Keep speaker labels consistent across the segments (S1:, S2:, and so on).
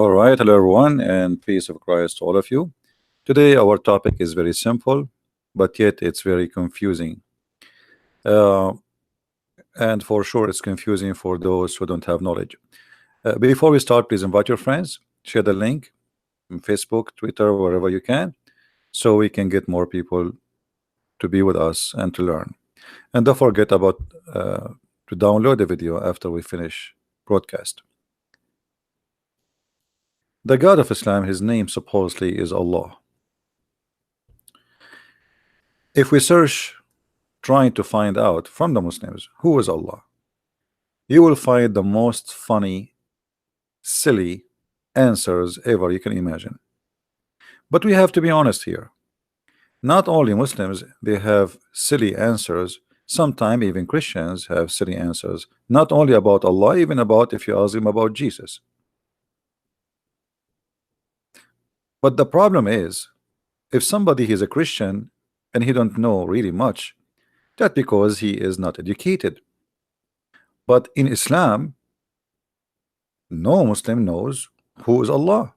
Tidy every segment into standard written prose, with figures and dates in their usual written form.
S1: All right, hello everyone, and peace of Christ to all of you. Today, our topic is very simple, but yet it's very confusing. Uh, and for sure, it's confusing for those who don't have knowledge. Before we start, please invite your friends, share the link on Facebook, Twitter, wherever you can, so we can get more people to be with us and to learn. And don't forget about to download the video after we finish broadcast. The God of Islam, his name supposedly is Allah. If we search trying to find out from the Muslims who is Allah, you will find the most funny, silly answers ever you can imagine. But we have to be honest here. Not only Muslims, they have silly answers. Sometimes even Christians have silly answers. Not only about Allah, even about if you ask them about Jesus. But the problem is, if somebody is a Christian and he don't know really much, that's because he is not educated. But in Islam, no Muslim knows who is Allah.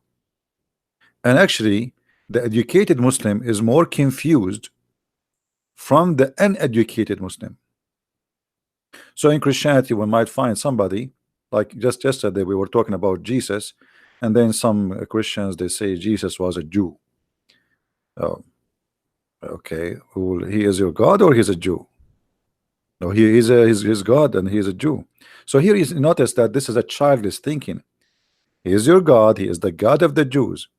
S1: And actually, the educated Muslim is more confused from the uneducated Muslim. So in Christianity, we might find somebody, like just yesterday we were talking about Jesus, and then some Christians, they say Jesus was a Jew. Oh, okay, well, he is your God or he's a Jew? No, he is his God and he is a Jew. So here is notice that this is a childish thinking. He is your God, he is the God of the Jews.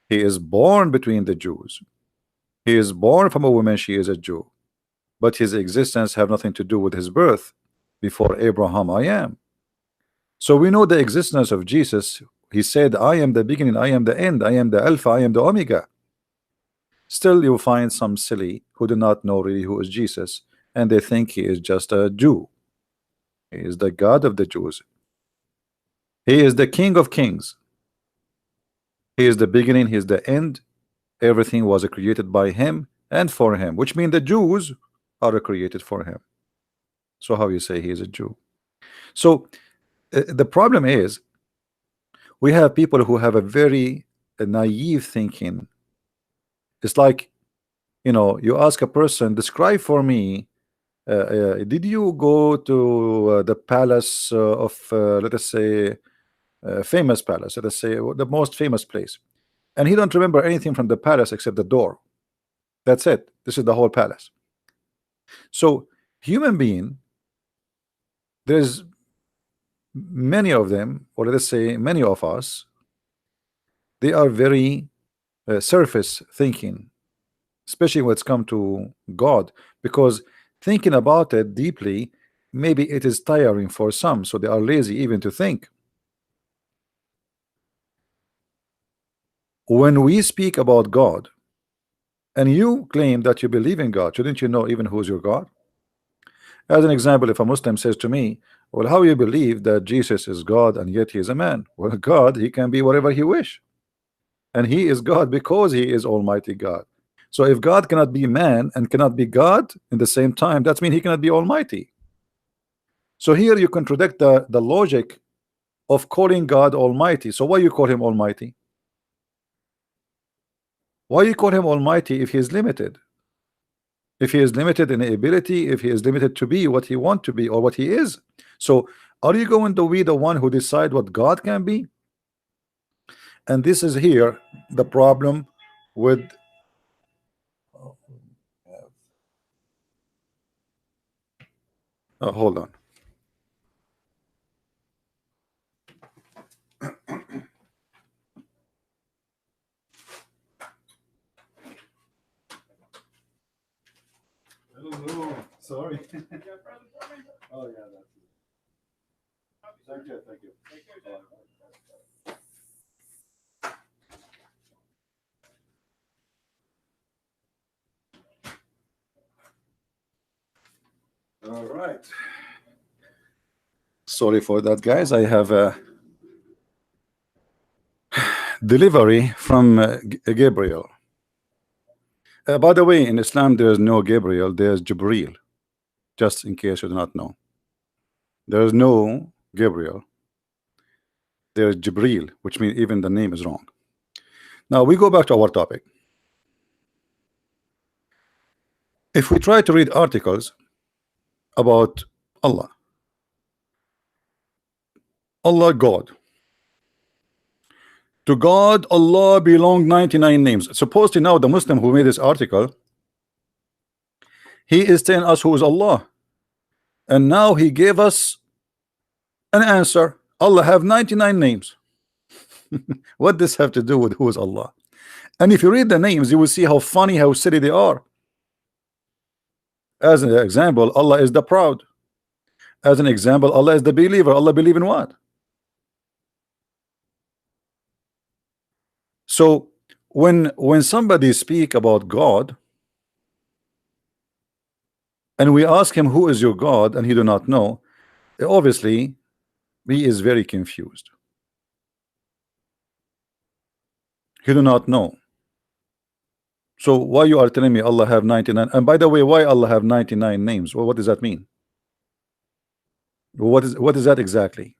S1: He is born between the Jews. He is born from a woman, she is a Jew. But his existence have nothing to do with his birth. Before Abraham, I am. So we know the existence of Jesus. He said, I am the beginning, I am the end, I am the Alpha, I am the Omega. Still, you find some silly who do not know really who is Jesus, and they think he is just a Jew. He is the God of the Jews. He is the King of Kings. He is the beginning, he is the end. Everything was created by him and for him, which means the Jews are created for him. So how you say he is a Jew? So the problem is we have people who have a very naive thinking. It's like, you know, you ask a person, describe for me, did you go to the palace of, let us say, famous palace, let us say the most famous place, and he don't remember anything from the palace except the door. That's it. This is the whole palace. So human being, there's many of them, or let us say many of us, they are very surface thinking, especially when it's come to God, because thinking about it deeply, maybe it is tiring for some, so they are lazy even to think. When we speak about God and you claim that you believe in God, shouldn't you know even who's your God? As an example, if a Muslim says to me, well, how you believe that Jesus is God and yet he is a man? Well, God, he can be whatever he wish, and he is God because he is Almighty God. So if God cannot be man and cannot be God in the same time, that means he cannot be Almighty. So here you contradict the logic of calling God Almighty. So why you call him Almighty? Why you call him Almighty if he is limited? If he is limited in ability, if he is limited to be what he want to be or what he is. So are you going to be the one who decide what God can be? And this is here the problem with hold on. Oh, sorry. Oh yeah, that's it. Thank you, thank you. All right. Sorry for that, guys. I have a delivery from Gabriel. By the way, in Islam, there is no Gabriel, there's Jibril. Just in case you do not know, there is no Gabriel. There's Jibril, which means even the name is wrong. Now we go back to our topic. If we try to read articles about Allah, Allah God. To God, Allah belong 99 names. Supposedly now the Muslim who made this article, he is telling us who is Allah. And now he gave us an answer. Allah have 99 names. What does this have to do with who is Allah? And if you read the names, you will see how funny, how silly they are. As an example, Allah is the proud. As an example, Allah is the believer. Allah believe in what? So when somebody speak about God and we ask him who is your God and he do not know, obviously he is very confused. He do not know. So why you are telling me Allah have 99? And by the way, why Allah have 99 names? Well, what does that mean? What is that exactly?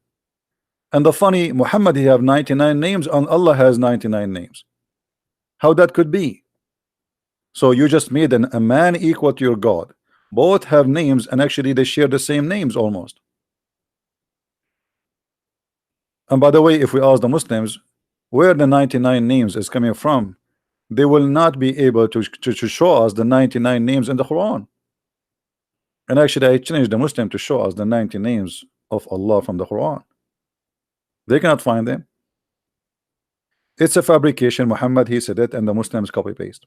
S1: And the funny, Muhammad, he have 99 names and Allah has 99 names. How that could be? So you just made a man equal to your God. Both have names and actually they share the same names almost. And by the way, if we ask the Muslims where the 99 names is coming from, they will not be able to show us the 99 names in the Quran. And actually I challenge the Muslim to show us the 90 names of Allah from the Quran. They cannot find them. It's a fabrication. Muhammad, he said it, and the Muslims copy paste.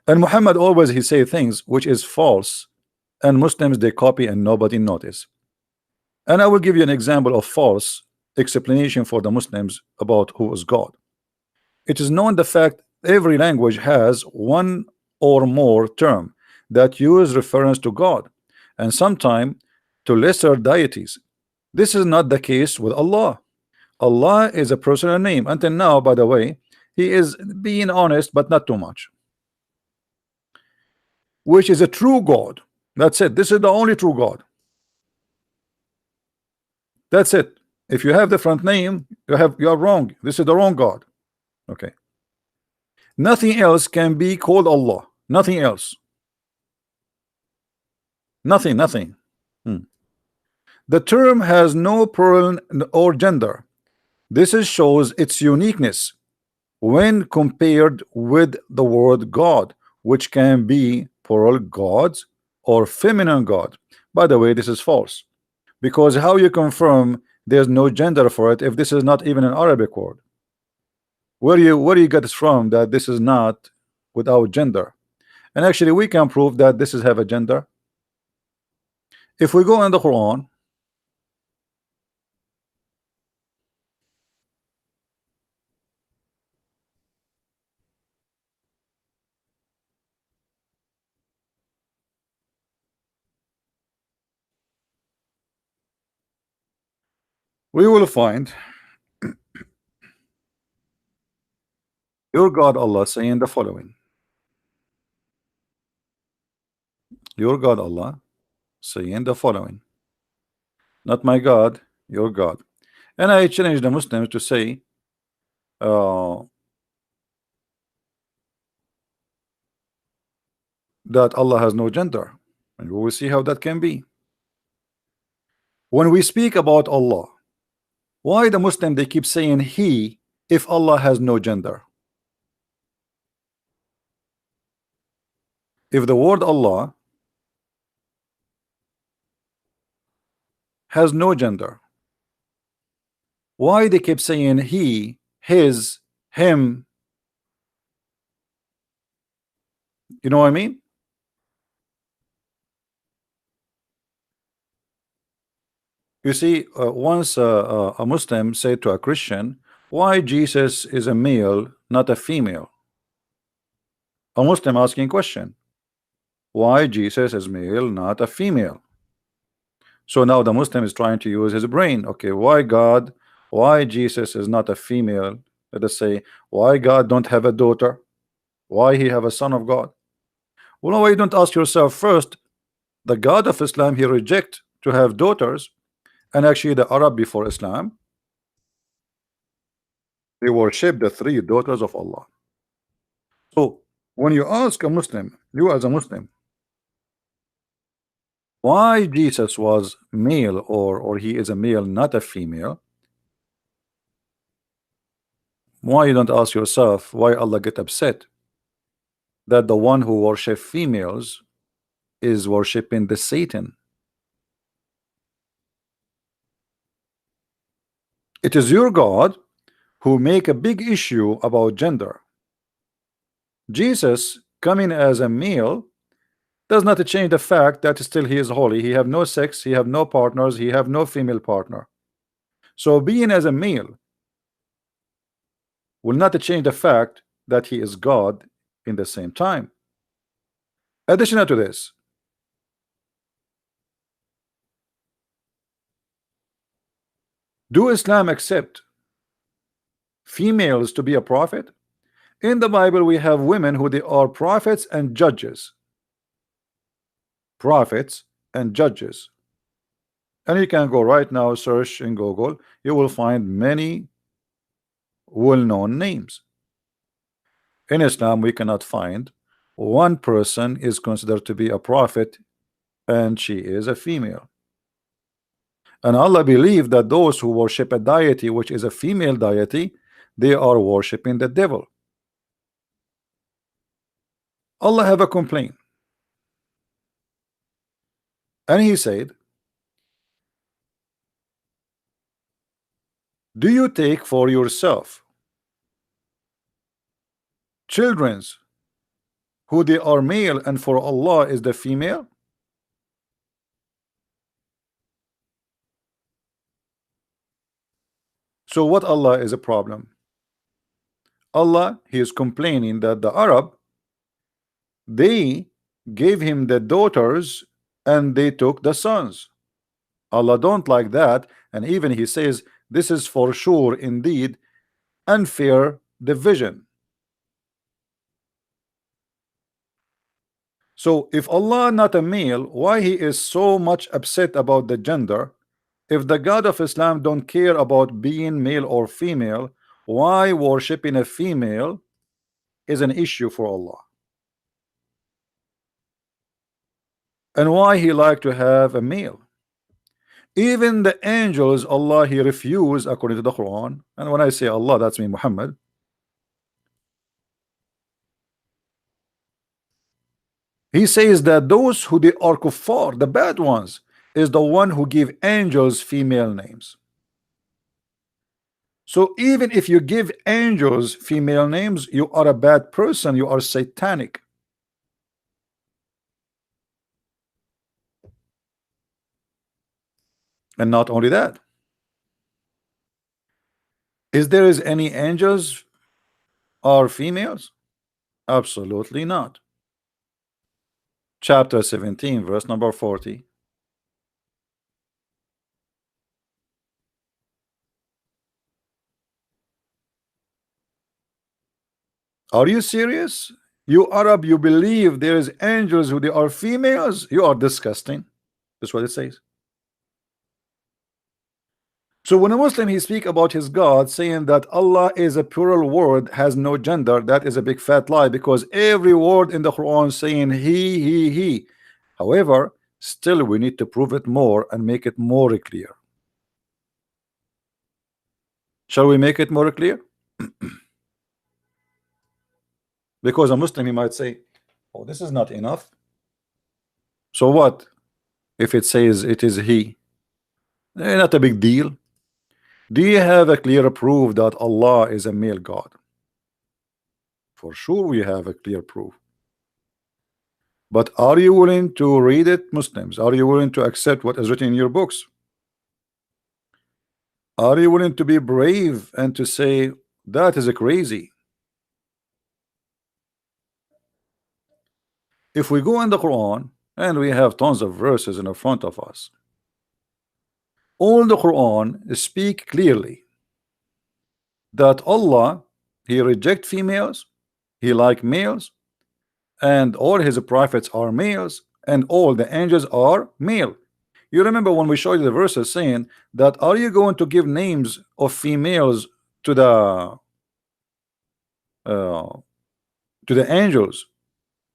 S1: And Muhammad always he say things which is false, and Muslims they copy and nobody notice. And I will give you an example of false explanation for the Muslims about who is God. It is known the fact every language has one or more term that use reference to God and sometimes to lesser deities. This is not the case with Allah. Allah is a personal name. Until now, by the way, he is being honest, but not too much. Which is a true God. That's it. This is the only true God. That's it. If you have different name, you are wrong. This is the wrong God. Okay. Nothing else can be called Allah. Nothing else. Nothing. The term has no plural or gender. This shows its uniqueness when compared with the word God, which can be plural gods or feminine God. By the way, this is false, because how you confirm there's no gender for it if this is not even an Arabic word? Where do you get this from that this is not without gender? And actually we can prove that this is have a gender. If we go in the Quran, we will find your God Allah saying the following. Your God Allah saying the following. Not my God, your God. And I challenge the Muslims to say that Allah has no gender, and we will see how that can be. When we speak about Allah, why the Muslim they keep saying he if Allah has no gender? If the word Allah has no gender, why they keep saying he, his, him? You know what I mean? You see, once a Muslim said to a Christian, why Jesus is a male, not a female? A Muslim asking question, why Jesus is male, not a female? So now the Muslim is trying to use his brain. Okay, why Jesus is not a female? Let us say, why God don't have a daughter? Why he have a son of God? Well, why you don't ask yourself first, the God of Islam, he reject to have daughters, and actually the Arab before Islam, They worship the three daughters of Allah. So when you ask a Muslim, you as a Muslim, why Jesus was male, or he is a male, not a female, why you don't ask yourself why Allah get upset that the one who worship females is worshiping the Satan? It is your God who make a big issue about gender. Jesus coming as a male does not change the fact that still he is holy. He have no sex, he have no partners, he have no female partner. So being as a male will not change the fact that he is God in the same time. Additional to this, do Islam accept females to be a prophet? In the Bible we have women who they are prophets and judges. Prophets and judges. And you can go right now, search in Google, you will find many well-known names. In Islam we cannot find one person is considered to be a prophet and she is a female. And Allah believed that those who worship a deity which is a female deity, they are worshiping the devil. Allah have a complaint, and he said, do you take for yourself children's who they are male and for Allah is the female? So what Allah is a problem? Allah, he is complaining that the Arab, they gave him the daughters and they took the sons. Allah don't like that, and even he says this is for sure indeed unfair division. So if Allah not a male, why he is so much upset about the gender? If the God of Islam don't care about being male or female, why worshiping a female is an issue for Allah? And why he like to have a male? Even the angels, Allah he refused according to the Quran. And when I say Allah, that's me, Muhammad. He says that those who they are kuffar, the bad ones, is the one who give angels female names. So even if you give angels female names, you are a bad person, you are satanic. And not only that, is there any angels are females? Absolutely not. Chapter 17 verse number 40. Are you serious? You Arab, you believe there is angels who they are females? You are disgusting. That's what it says. So when a Muslim he speak about his God saying that Allah is a plural word, has no gender, that is a big fat lie, because every word in the Quran saying he. However, still we need to prove it more and make it more clear. Shall we make it more clear? Because a Muslim he might say, oh, this is not enough. So what if it says it is he? Not a big deal. Do you have a clear proof that Allah is a male God? For sure we have a clear proof. But are you willing to read it, Muslims? Are you willing to accept what is written in your books? Are you willing to be brave and to say that is a crazy? If we go in the Quran, and we have tons of verses in front of us, all the Quran speak clearly that Allah he reject females, he like males, and all his prophets are males, and all the angels are male. You remember when we showed you the verses saying that are you going to give names of females to the uh, to the angels,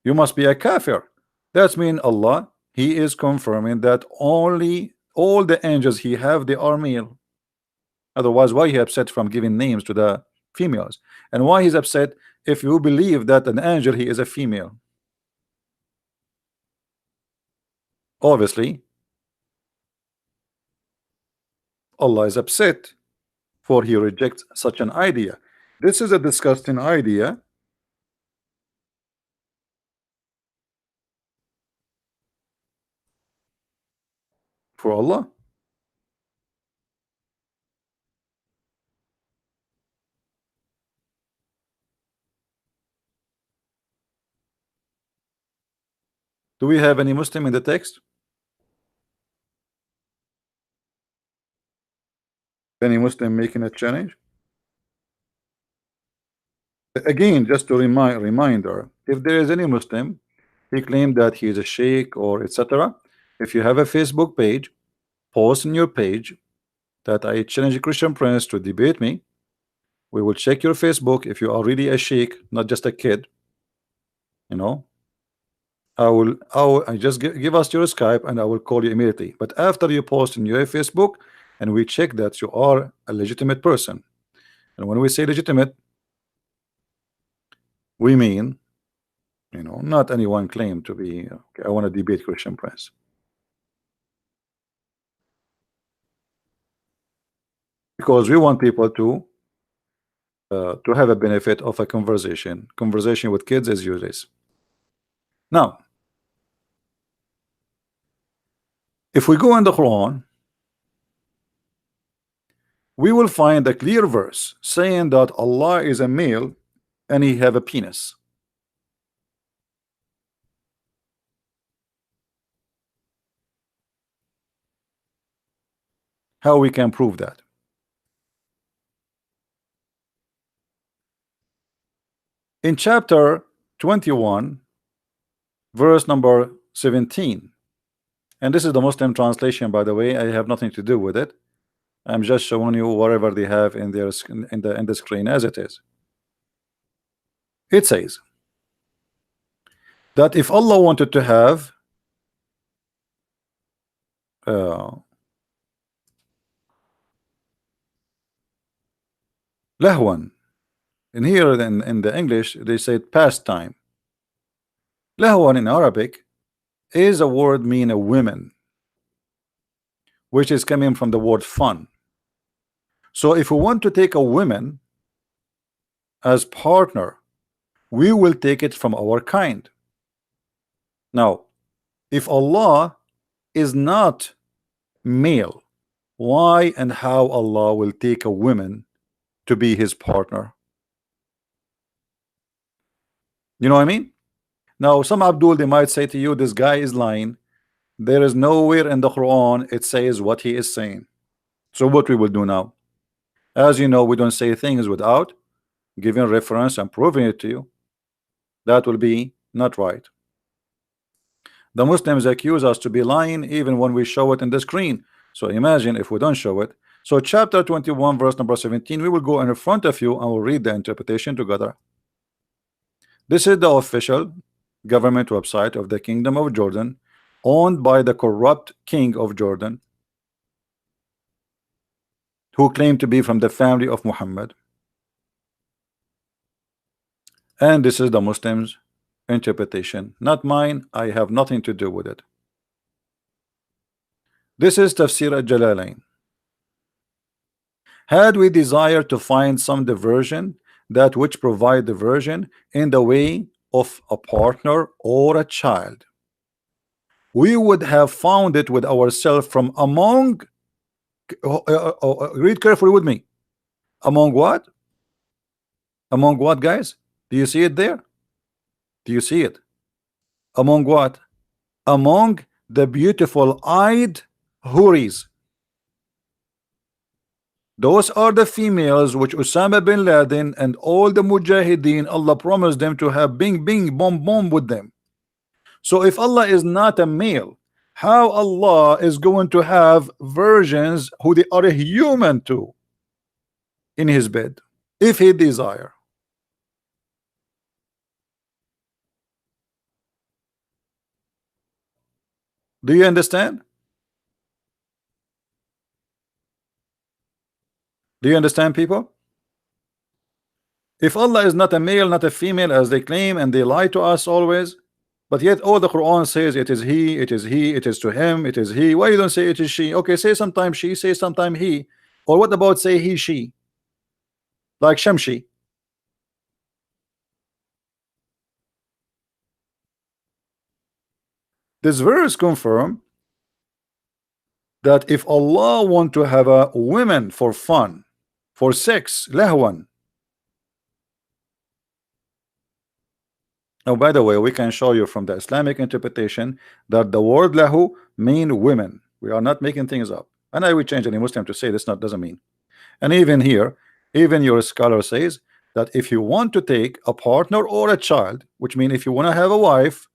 S1: you must be a kafir. That's mean Allah, he is confirming that only all the angels he have, they are male. Otherwise, why he upset from giving names to the females? And why he's upset if you believe that an angel he is a female? Obviously, Allah is upset, for he rejects such an idea. This is a disgusting idea. For Allah. Do we have any Muslim in the text? Any Muslim making a challenge? Again, just to reminder, if there is any Muslim, he claimed that he is a sheikh or etc. If you have a Facebook page, post in your page that I challenge a Christian prince to debate me. We will check your Facebook if you are really a sheikh, not just a kid. You know, I just give us your Skype and I will call you immediately. But after you post in your Facebook and we check that you are a legitimate person, and when we say legitimate, we mean, you know, not anyone claim to be okay, I want to debate Christian prince. Because we want people to have a benefit of a conversation. Conversation with kids is useless. Now, if we go in the Quran, we will find a clear verse saying that Allah is a male and he have a penis. How we can prove that? In chapter 21, verse number 17, and this is the Muslim translation, by the way. I have nothing to do with it. I'm just showing you whatever they have in their in the screen as it is. It says that if Allah wanted to have lahwan, and here in the English they said pastime. Lahwan in Arabic is a word mean a women, which is coming from the word fun. So if we want to take a woman as partner, we will take it from our kind. Now, if Allah is not male, why and how Allah will take a woman to be his partner? You know what I mean? Now, some Abdul, they might say to you, this guy is lying. There is nowhere in the Quran it says what he is saying. So what we will do now? As you know, we don't say things without giving reference and proving it to you. That will be not right. The Muslims accuse us to be lying even when we show it in the screen. So imagine if we don't show it. So chapter 21, verse number 17, we will go in front of you and we'll read the interpretation together. This is the official government website of the Kingdom of Jordan, owned by the corrupt king of Jordan, who claimed to be from the family of Muhammad. And this is the Muslims' interpretation, not mine. I have nothing to do with it. This is Tafsir al-Jalalain. Had we desired to find some diversion, that which provide diversion in the way of a partner or a child, we would have found it with ourselves from among read carefully with me. Among what? Among what, guys? Do you see it there? Do you see it? Among what? Among the beautiful eyed houris. Those are the females which Osama bin Laden and all the Mujahideen, Allah promised them to have bing bing bomb bomb with them. So if Allah is not a male, how Allah is going to have virgins who they are a human too in his bed, if he desire? Do you understand? Do you understand, people? If Allah is not a male, not a female, as they claim, and they lie to us always, but yet all the Quran says it is he, it is he, it is to him, it is he. Why you don't say it is she? Okay, say sometime she, say sometime he. Or what about say he, she? Like Shamshi. This verse confirm that if Allah want to have a women for fun, for sex, lahwan. Now, by the way, we can show you from the Islamic interpretation that the word lahu mean women. We are not making things up. And I will change any Muslim to say this not doesn't mean. And even here, even your scholar says that if you want to take a partner or a child, which means if you want to have a wife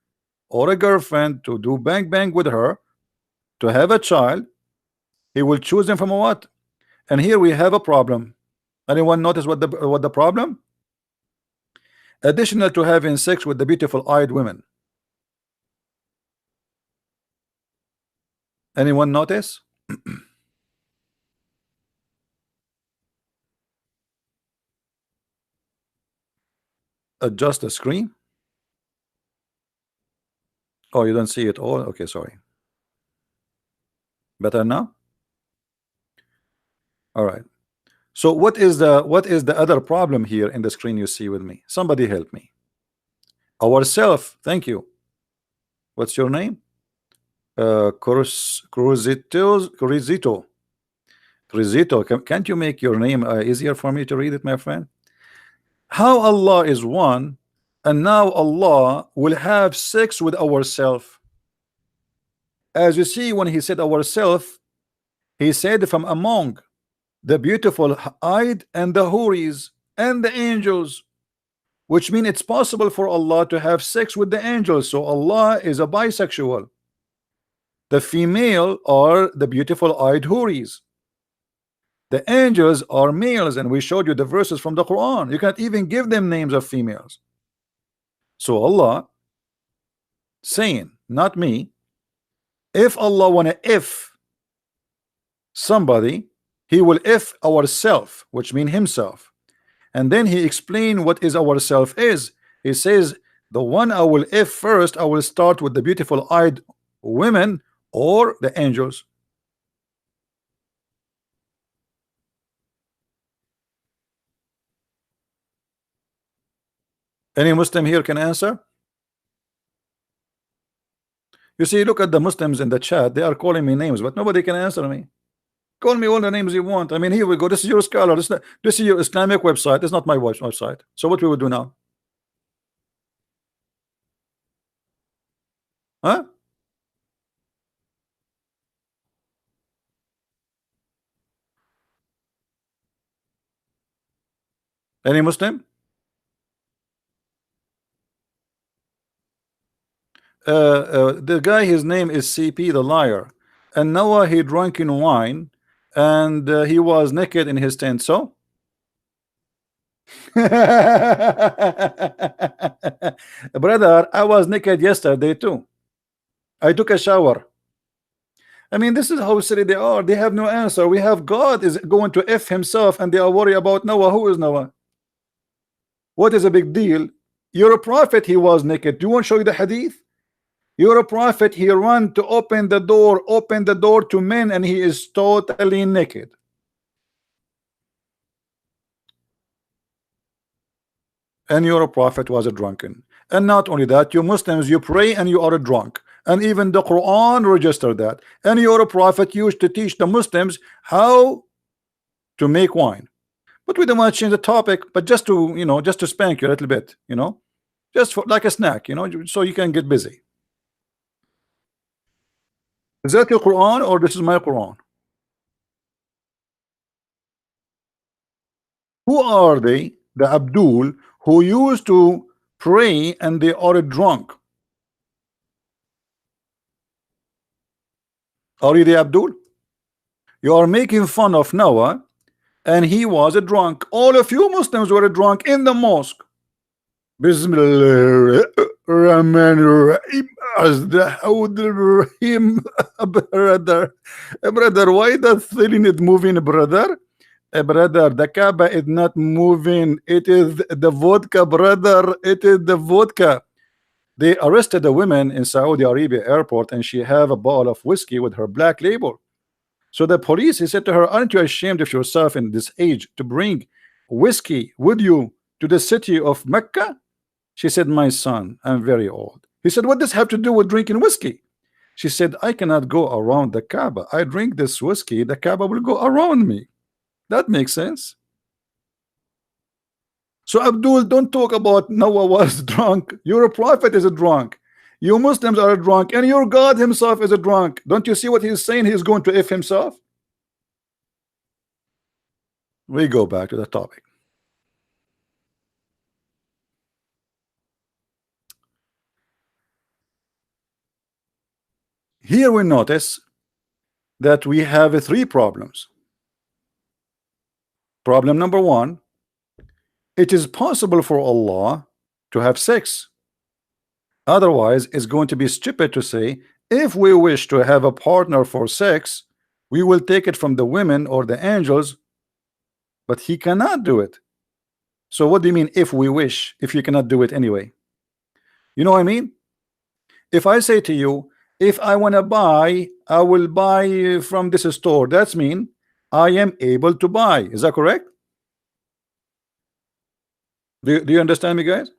S1: or a girlfriend to do bang bang with her, to have a child, he will choose them from a what? And here we have a problem. Anyone notice what the problem? Additional to having sex with the beautiful eyed women. Anyone notice? Adjust the screen. Oh, you don't see it all? Okay, sorry. Better now? All right. So what is the other problem here in the screen you see with me? Somebody help me. Ourself, thank you. What's your name? Cruzito. Can't you make your name easier for me to read it, my friend? How Allah is one, and now Allah will have sex with ourself. As you see, when he said ourself, he said from among the beautiful eyed and the houris and the angels, which means it's possible for Allah to have sex with the angels. So Allah is a bisexual. The female are the beautiful eyed houris. The angels are males, and we showed you the verses from the Quran. You can't even give them names of females. So Allah saying, not me, if Allah wanna if somebody, he will if ourself, which mean himself. And then he explained what is ourself is. He says, the one I will if first, I will start with the beautiful eyed women or the angels. Any Muslim here can answer? You see, look at the Muslims in the chat. They are calling me names, but nobody can answer me. Call me all the names you want. I mean, here we go. This is your scholar. This is your Islamic website. It's not my website. So what we will do now? Huh? Any Muslim? The guy, his name is CP the liar, and Noah he drank in wine, and he was naked in his tent. So brother, I was naked yesterday too. I took a shower. I mean, this is how silly they are. They have no answer. We have God is going to F himself, and they are worried about Noah. Who is Noah? What is a big deal? You're a prophet. He was naked. Do you want to show you the hadith? You're a prophet. He ran to open the door to men, and he is totally naked. And your prophet was a drunken. And not only that, you Muslims, you pray and you are a drunk. And even the Quran registered that. And your prophet used to teach the Muslims how to make wine. But we don't want to change the topic, but just to, you know, just to spank you a little bit, you know, just for, like a snack, you know, so you can get busy. Is that your Quran or this is my Quran? Who are they? The Abdul who used to pray and they are drunk. Are you the Abdul? You are making fun of Noah, and he was a drunk. All of you Muslims were drunk in the mosque. Bismillah. Rahman Rahim as the Rahim. Brother, why that ceiling is moving, brother? Brother, the Kaaba is not moving. It is the vodka, brother. It is the vodka. They arrested a woman in Saudi Arabia airport, and she have a bottle of whiskey with her black label. So the police, he said to her, aren't you ashamed of yourself in this age to bring whiskey with you to the city of Mecca? She said, my son, I'm very old. He said, what does have to do with drinking whiskey? She said, I cannot go around the Kaaba. I drink this whiskey, the Kaaba will go around me. That makes sense. So Abdul, don't talk about Noah was drunk. Your prophet is a drunk. You Muslims are drunk, and your God himself is a drunk. Don't you see what he's saying? He's going to F himself. We go back to the topic. Here we notice that we have three problems. Problem number one, it is possible for Allah to have sex. Otherwise, it's going to be stupid to say, if we wish to have a partner for sex, we will take it from the women or the angels, but he cannot do it. So what do you mean, if we wish, if you cannot do it anyway? You know what I mean? If I say to you, if I want to buy, I will buy from this store, that's mean I am able to buy. Is that correct? Do you understand me, guys?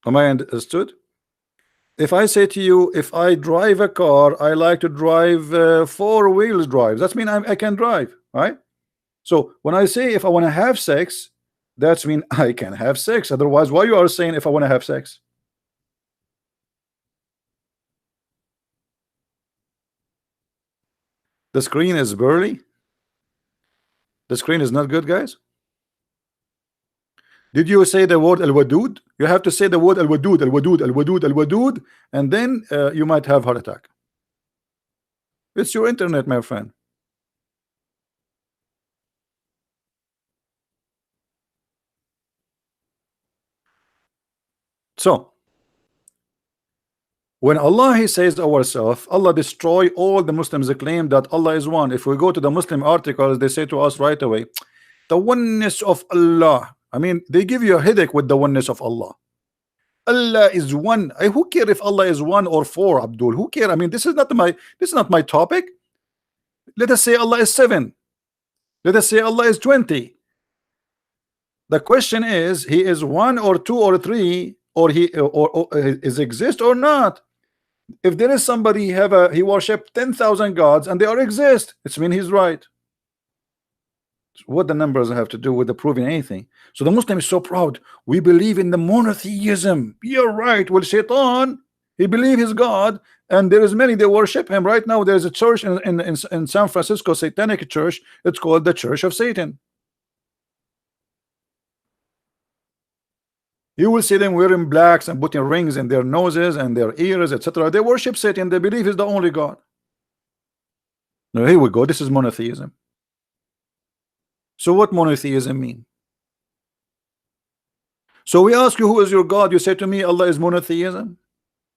S1: Am I understood? If I say to you, if I drive a car, I like to drive four wheels drive. That's mean I can drive, right? So when I say if I want to have sex, that's mean I can have sex. Otherwise, why you are saying if I want to have sex? The screen is burly. The screen is not good, guys. Did you say the word al-wadud? You have to say the word al-wadud, al-wadud, al-wadud, al-wadud, and then you might have heart attack. It's your internet, my friend. So when Allah he says ourselves, Allah destroy all the Muslims claim that Allah is one. If we go to the Muslim articles, they say to us right away, the oneness of Allah. I mean, they give you a headache with the oneness of Allah. Allah is one. Who care if Allah is one or four, Abdul? Who care? I mean, this is not my topic. Let us say Allah is 7. Let us say Allah is 20. The question is, he is 1 or 2 or 3, or he or is exist or not. If there is somebody he worship 10,000 gods and they are exist, it's mean he's right. What the numbers have to do with the proving anything? So the Muslim is so proud. We believe in the monotheism. You're right. Well, Shaitan, he believe his God, and there is many they worship him. Right now, there's a church in San Francisco, satanic church. It's called the Church of Satan. You will see them wearing blacks and putting rings in their noses and their ears, etc. They worship Satan. They believe he's the only God. Now here we go. This is monotheism. So what monotheism mean? So we ask you, who is your God? You say to me, Allah is monotheism.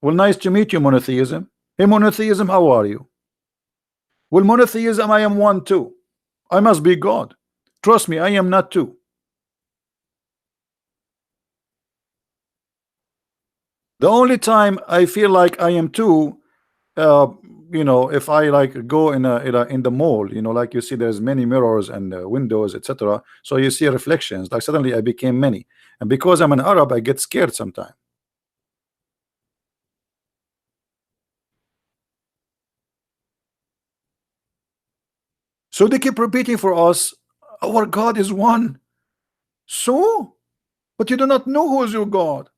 S1: Well, nice to meet you, monotheism. Hey, monotheism, how are you? Well, monotheism, I am one too. I must be God. Trust me, I am not two. The only time I feel like I am two, you know, if I like go in the mall, you know, like you see there's many mirrors and windows, etc. So you see reflections, like suddenly I became many, and because I'm an Arab, I get scared sometimes. So they keep repeating for us, our God is one. So, but you do not know who is your God.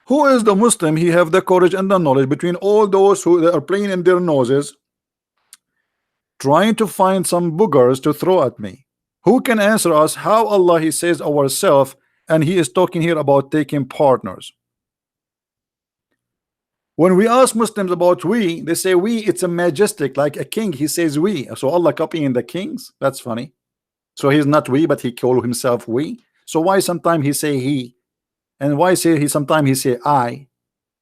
S1: Who is the Muslim? He have the courage and the knowledge between all those who are playing in their noses, trying to find some boogers to throw at me. Who can answer us how Allah he says ourself, and he is talking here about taking partners? When we ask Muslims about we, they say we, it's a majestic, like a king. He says we. So Allah copying the kings. That's funny. So he's not we, but he call himself we. So why sometimes he say he, and why say he sometimes he say I?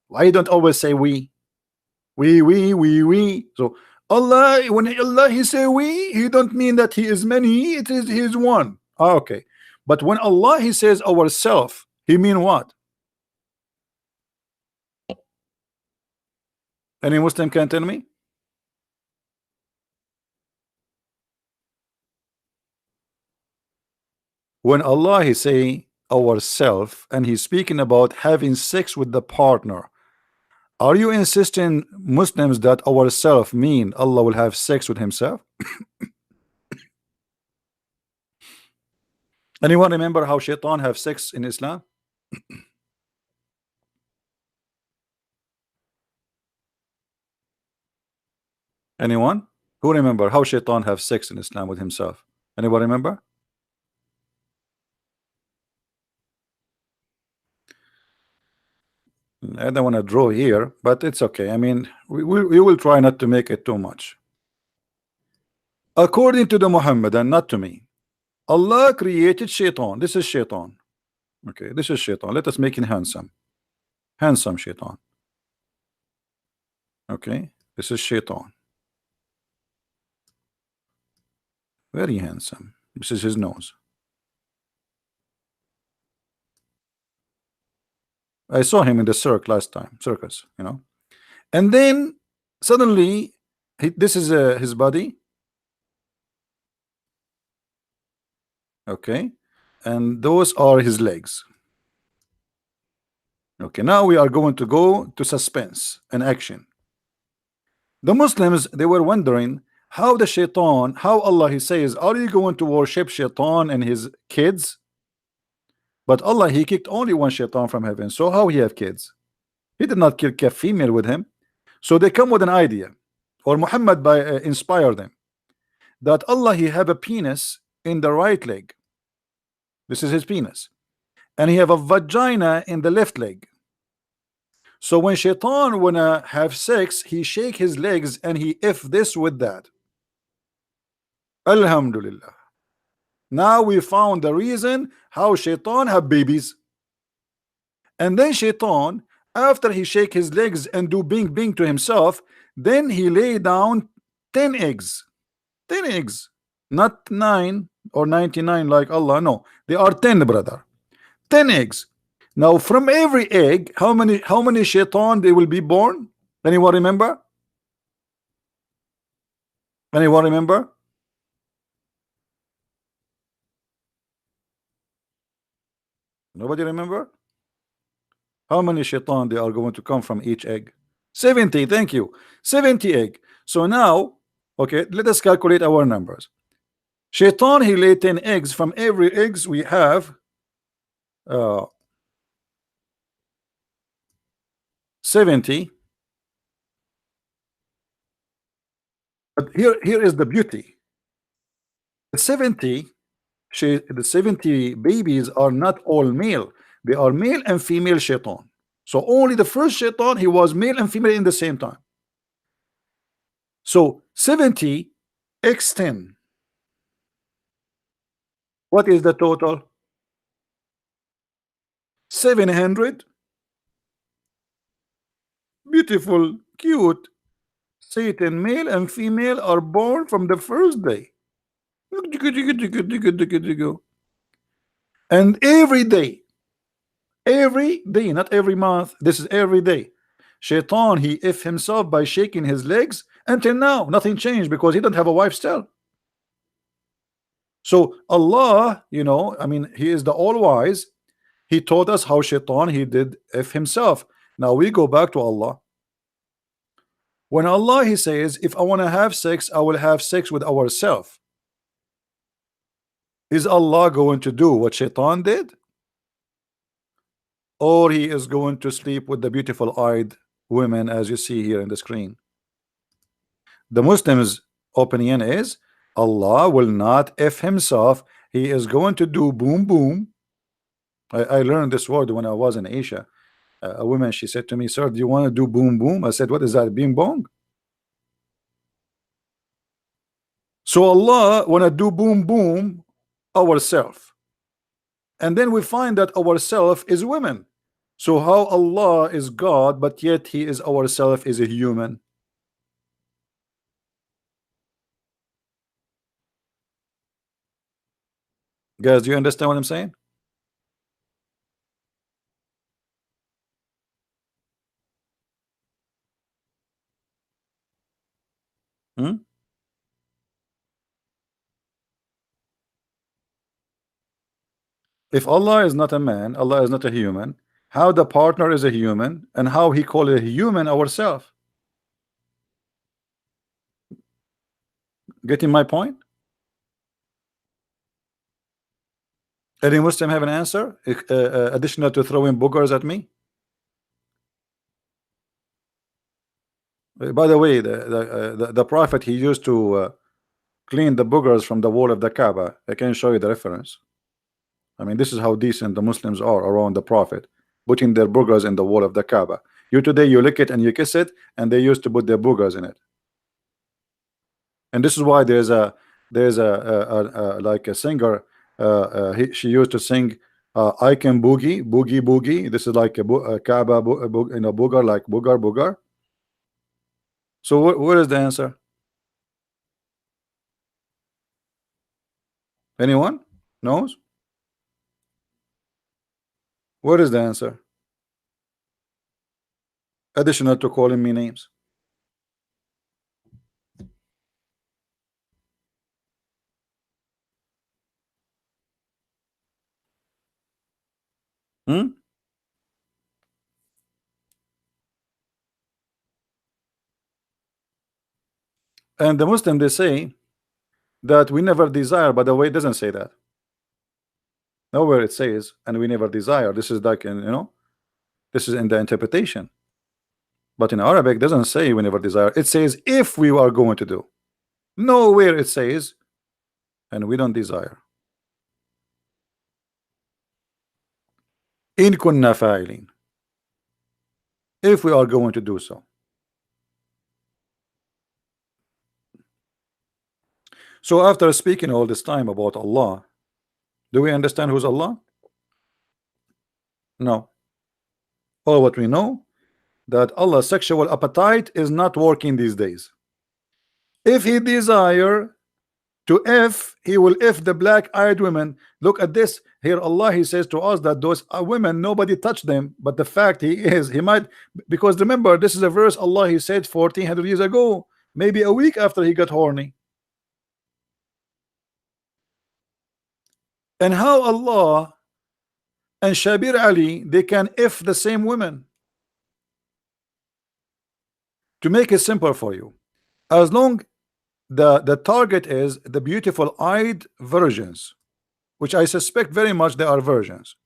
S1: Why you don't always say we? We. So Allah, when Allah he say we, he don't mean that he is many. It is he is one. Ah, okay, but when Allah he says ourself, he mean what? Any Muslim can tell me? When Allah is saying ourself and he's speaking about having sex with the partner, are you insisting Muslims that ourself mean Allah will have sex with himself? Anyone remember how shaitan have sex in Islam? Anyone who remember how shaitan have sex in Islam with himself? Anyone remember? I don't want to draw here, but it's okay. I mean, we will try not to make it too much. According to the Mohammedan, not to me, Allah created shaitan. This is shaitan. Okay, this is shaitan. Let us make him handsome. Handsome shaitan. Okay, this is shaitan. Very handsome. This is his nose. I saw him in the circus, you know. And then suddenly, this is his body. Okay, and those are his legs. Okay, now we are going to go to suspense and action. The Muslims, they were wondering how the shaitan, how Allah he says, are you going to worship shaitan and his kids? But Allah he kicked only one shaitan from heaven, so how he have kids? He did not kill a female with him. So they come with an idea, or Muhammad by inspire them, that Allah he have a penis in the right leg. This is his penis, and he have a vagina in the left leg. So when shaitan wanna have sex, he shake his legs and he if this with that. Alhamdulillah. Now we found the reason how shaitan have babies. And then shaitan, after he shake his legs and do bing bing to himself, then he lay down 10 eggs. 10 eggs. Not 9 or 99 like Allah. No, they are 10, brother. 10 eggs. Now from every egg, how many shaitan they will be born? Anyone remember? Anyone remember? Nobody remember? How many shaitan they are going to come from each egg? 70. Thank you. 70 egg. So now, okay, let us calculate our numbers. Shaitan he lay 10 eggs. From every eggs we have 70. But here is the beauty. The 70 the 70 babies are not all male. They are male and female shaitan. So only the first shaitan he was male and female in the same time. So 70 x 10. What is the total? 700 beautiful, cute Satan male and female are born from the first day. And every day, not every month, this is every day. Shaitan he if himself by shaking his legs. Until now nothing changed because he don't have a wife still. So Allah, you know, I mean, he is the all-wise. He told us how shaitan he did if himself. Now we go back to Allah. When Allah he says, if I want to have sex, I will have sex with ourselves. Is Allah going to do what shaitan did? Or he is going to sleep with the beautiful eyed women as you see here in the screen? The Muslims opinion is Allah will not if himself. He is going to do boom boom. I learned this word when I was in Asia. A woman, she said to me, sir, do you want to do boom boom? I said, what is that? Bing bong? So Allah want to do boom boom ourselves. and then we find that ourself is women. So how Allah is God, but yet He is ourself is a human? Guys, do you understand what I'm saying? Hmm? If Allah is not a man, Allah is not a human, how the partner is a human, and how He called a human ourselves? Getting my point? Any Muslim have an answer additional to throwing boogers at me? By the way, the Prophet, he used to clean the boogers from the wall of the Kaaba. I can show you the reference. I mean, this is how decent the Muslims are around the Prophet, putting their boogers in the wall of the Kaaba. You today, you lick it and you kiss it, and they used to put their boogers in it. And this is why there's a like a singer, she used to sing, I can boogie boogie boogie. This is like a Kaaba booger, like booger booger. So what is the answer? Anyone knows? What is the answer? Additional to calling me names. Hmm? And the Muslim, they say that we never desire. By the way, it doesn't say that. Nowhere it says, and we never desire. This is like this is in the interpretation. But in Arabic, it doesn't say we never desire. It says if we are going to do. Nowhere it says, and we don't desire. In kunna fa'ilin. If we are going to do so. So after speaking all this time about Allah, do we understand who's Allah? No. All what we know, that Allah's sexual appetite is not working these days. If He desire to if, He will if the black-eyed women. Look at this here. Allah, He says to us that those women, nobody touched them, but the fact He might, because remember, this is a verse Allah, He said 1400 years ago, maybe a week after He got horny. And how Allah and Shabir Ali, they can if the same women. To make it simple for you, as long the target is the beautiful eyed virgins, which I suspect very much they are virgins.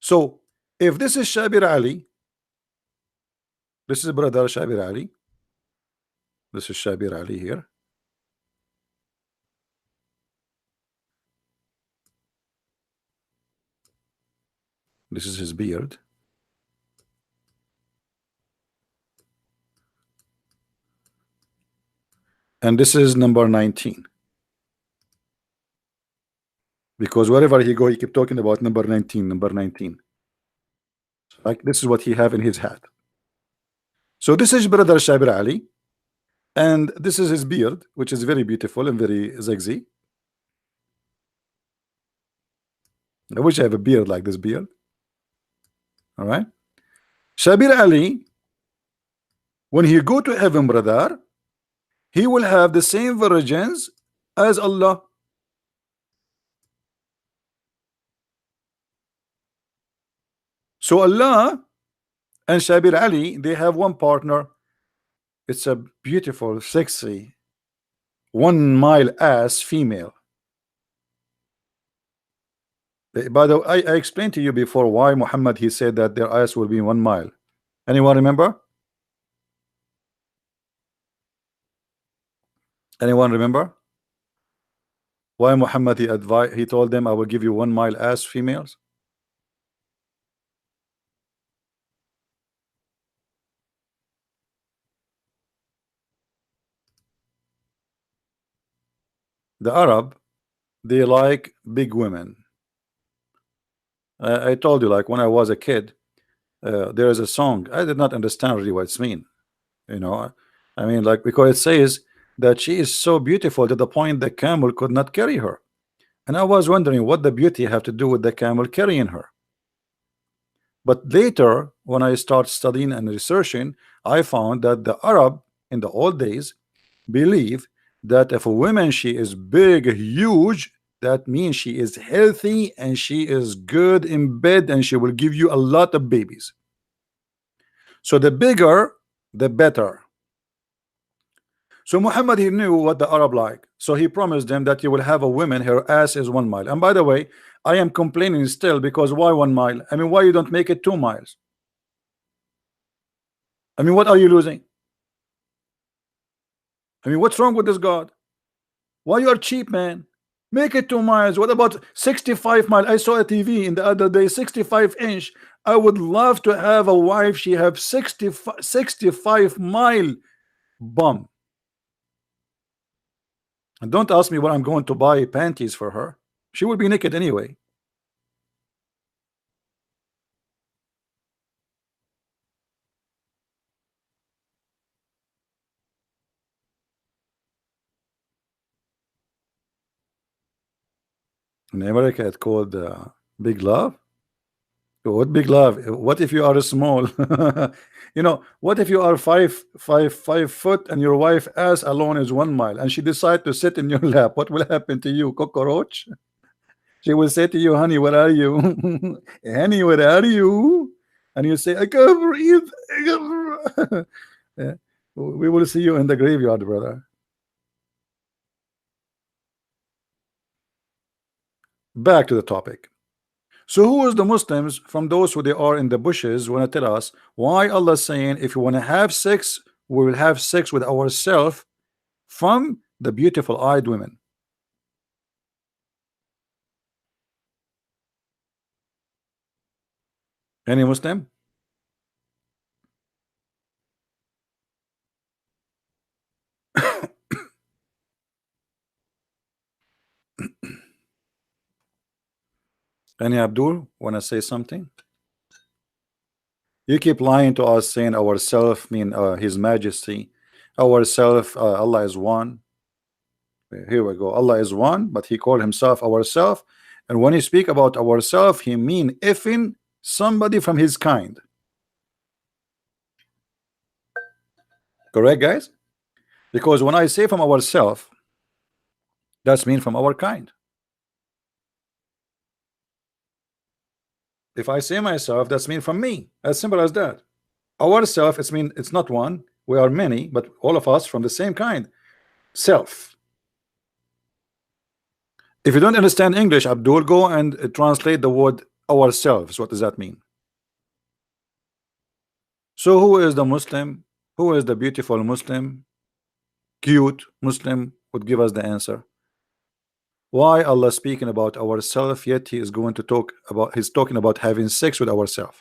S1: So if this is Shabir Ali, this is brother Shabir Ali, this is Shabir Ali here. This is his beard. And this is number 19. Because wherever he go, he keep talking about number 19, number 19. Like this is what he have in his hat. So this is brother Shabir Ali, and this is his beard, which is very beautiful and very zigzag. I wish I have a beard like this beard. All right. Shabir Ali, when he go to heaven, brother, he will have the same virgins as Allah. So Allah and Shabir Ali, they have one partner. It's a beautiful, sexy, 1 mile ass female. By the way, I explained to you before why Muhammad, he said that their ass will be 1 mile. Anyone remember? Anyone remember? Why Muhammad, he told them, I will give you 1 mile ass females? The Arab, they like big women. I told you, like when I was a kid, there is a song. I did not understand really what it's mean. You know, I mean, like because it says that she is so beautiful to the point the camel could not carry her. And I was wondering what the beauty have to do with the camel carrying her. But later, when I start studying and researching, I found that the Arab in the old days believe that if a woman she is big, huge, that means she is healthy and she is good in bed and she will give you a lot of babies. So the bigger, the better. So Muhammad, he knew what the Arab like. So he promised them that you will have a woman, her ass is 1 mile. And by the way, I am complaining still because why 1 mile? I mean, why you don't make it 2 miles? I mean, what are you losing? I mean, what's wrong with this God? Why you are cheap, man? Make it 2 miles. What about 65 miles? I saw a TV in the other day, 65 inch. I would love to have a wife. She have 65 mile bum. And don't ask me what I'm going to buy panties for her. She will be naked anyway. In America, it's called big love. What big love? What if you are small? You know, what if you are 5 foot and your wife ass alone is 1 mile and she decide to sit in your lap? What will happen to you, cockroach? She will say to you, honey, where are you? Honey, where are you? And you say, I can't breathe. I can't breathe. Yeah. We will see you in the graveyard, brother. Back to the topic. So who is the Muslims from those who they are in the bushes want to tell us why Allah is saying if you want to have sex, we will have sex with ourselves from the beautiful eyed women? Any Muslim? Any Abdul want to say something? You keep lying to us saying ourself mean His Majesty, ourself Allah is one. Here we go. Allah is one, but He called Himself ourself. And when He speak about ourself, He mean effing somebody from His kind. Correct, guys? Because when I say from ourself, that's mean from our kind. If I say myself, that's mean from me. As simple as that. Ourself, it's mean it's not one. We are many, but all of us from the same kind. Self. If you don't understand English, Abdul, go and translate the word ourselves. What does that mean? So who is the Muslim? Who is the beautiful Muslim? Cute Muslim would give us the answer. Why Allah speaking about ourself, yet He is going to talk about, He's talking about having sex with ourselves.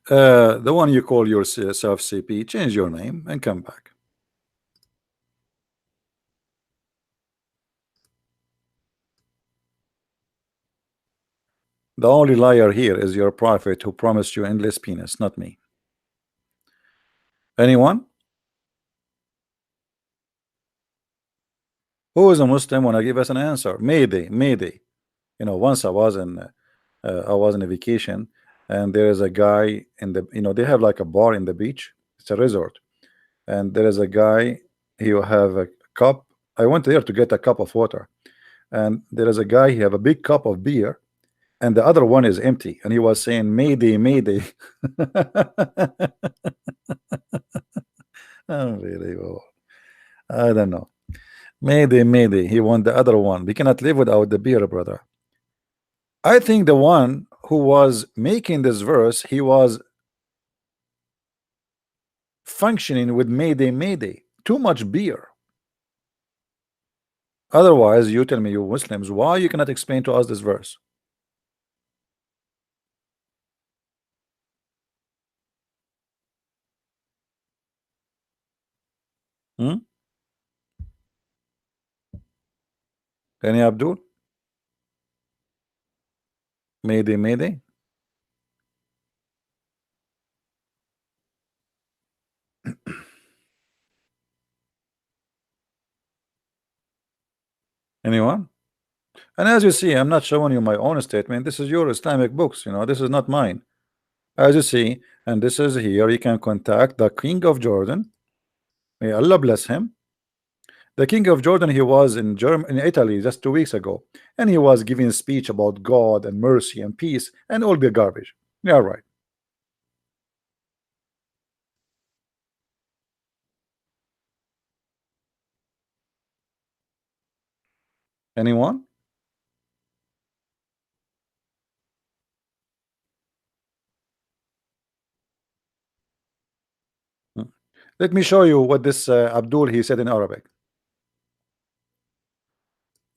S1: The one you call yourself CP, change your name and come back. The only liar here is your prophet who promised you endless penis, not me. Anyone? Who is a Muslim want to give us an answer? Mayday, Mayday. You know, once I was on a vacation, and there is a guy in the, they have like a bar in the beach. It's a resort, and there is a guy. He will have a cup. I went there to get a cup of water, and there is a guy. He have a big cup of beer, and the other one is empty, and he was saying Mayday, Mayday. Unbelievable. I don't know. Mayday, Mayday. He want the other one. We cannot live without the beer, brother. I think the one who was making this verse, he was functioning with Mayday, Mayday. Too much beer. Otherwise, you tell me, you Muslims, why you cannot explain to us this verse? Hmm? Any Abdul? Mayday, Mayday. Anyone? And as you see, I'm not showing you my own statement. This is your Islamic books, you know, this is not mine. As you see, and this is here, you can contact the King of Jordan. May Allah bless him. The King of Jordan, he was in in Italy just 2 weeks ago, and he was giving a speech about God and mercy and peace and all the garbage. Yeah, right. Anyone? Hmm. Let me show you what this Abdul he said in Arabic.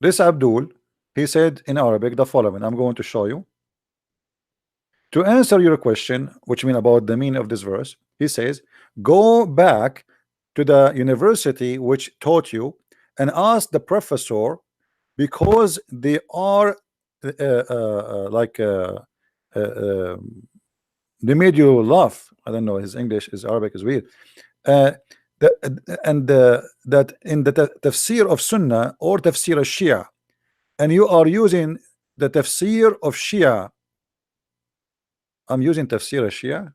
S1: This Abdul, he said in Arabic the following. I'm going to show you. To answer your question, which mean about the meaning of this verse, he says, go back to the university which taught you and ask the professor, because they are like um, they made you laugh. I don't know, his English, his Arabic is weird. Uh, that in the tafsir of Sunnah or tafsir of Shia, and you are using the tafsir of Shia. I'm using tafsir of Shia.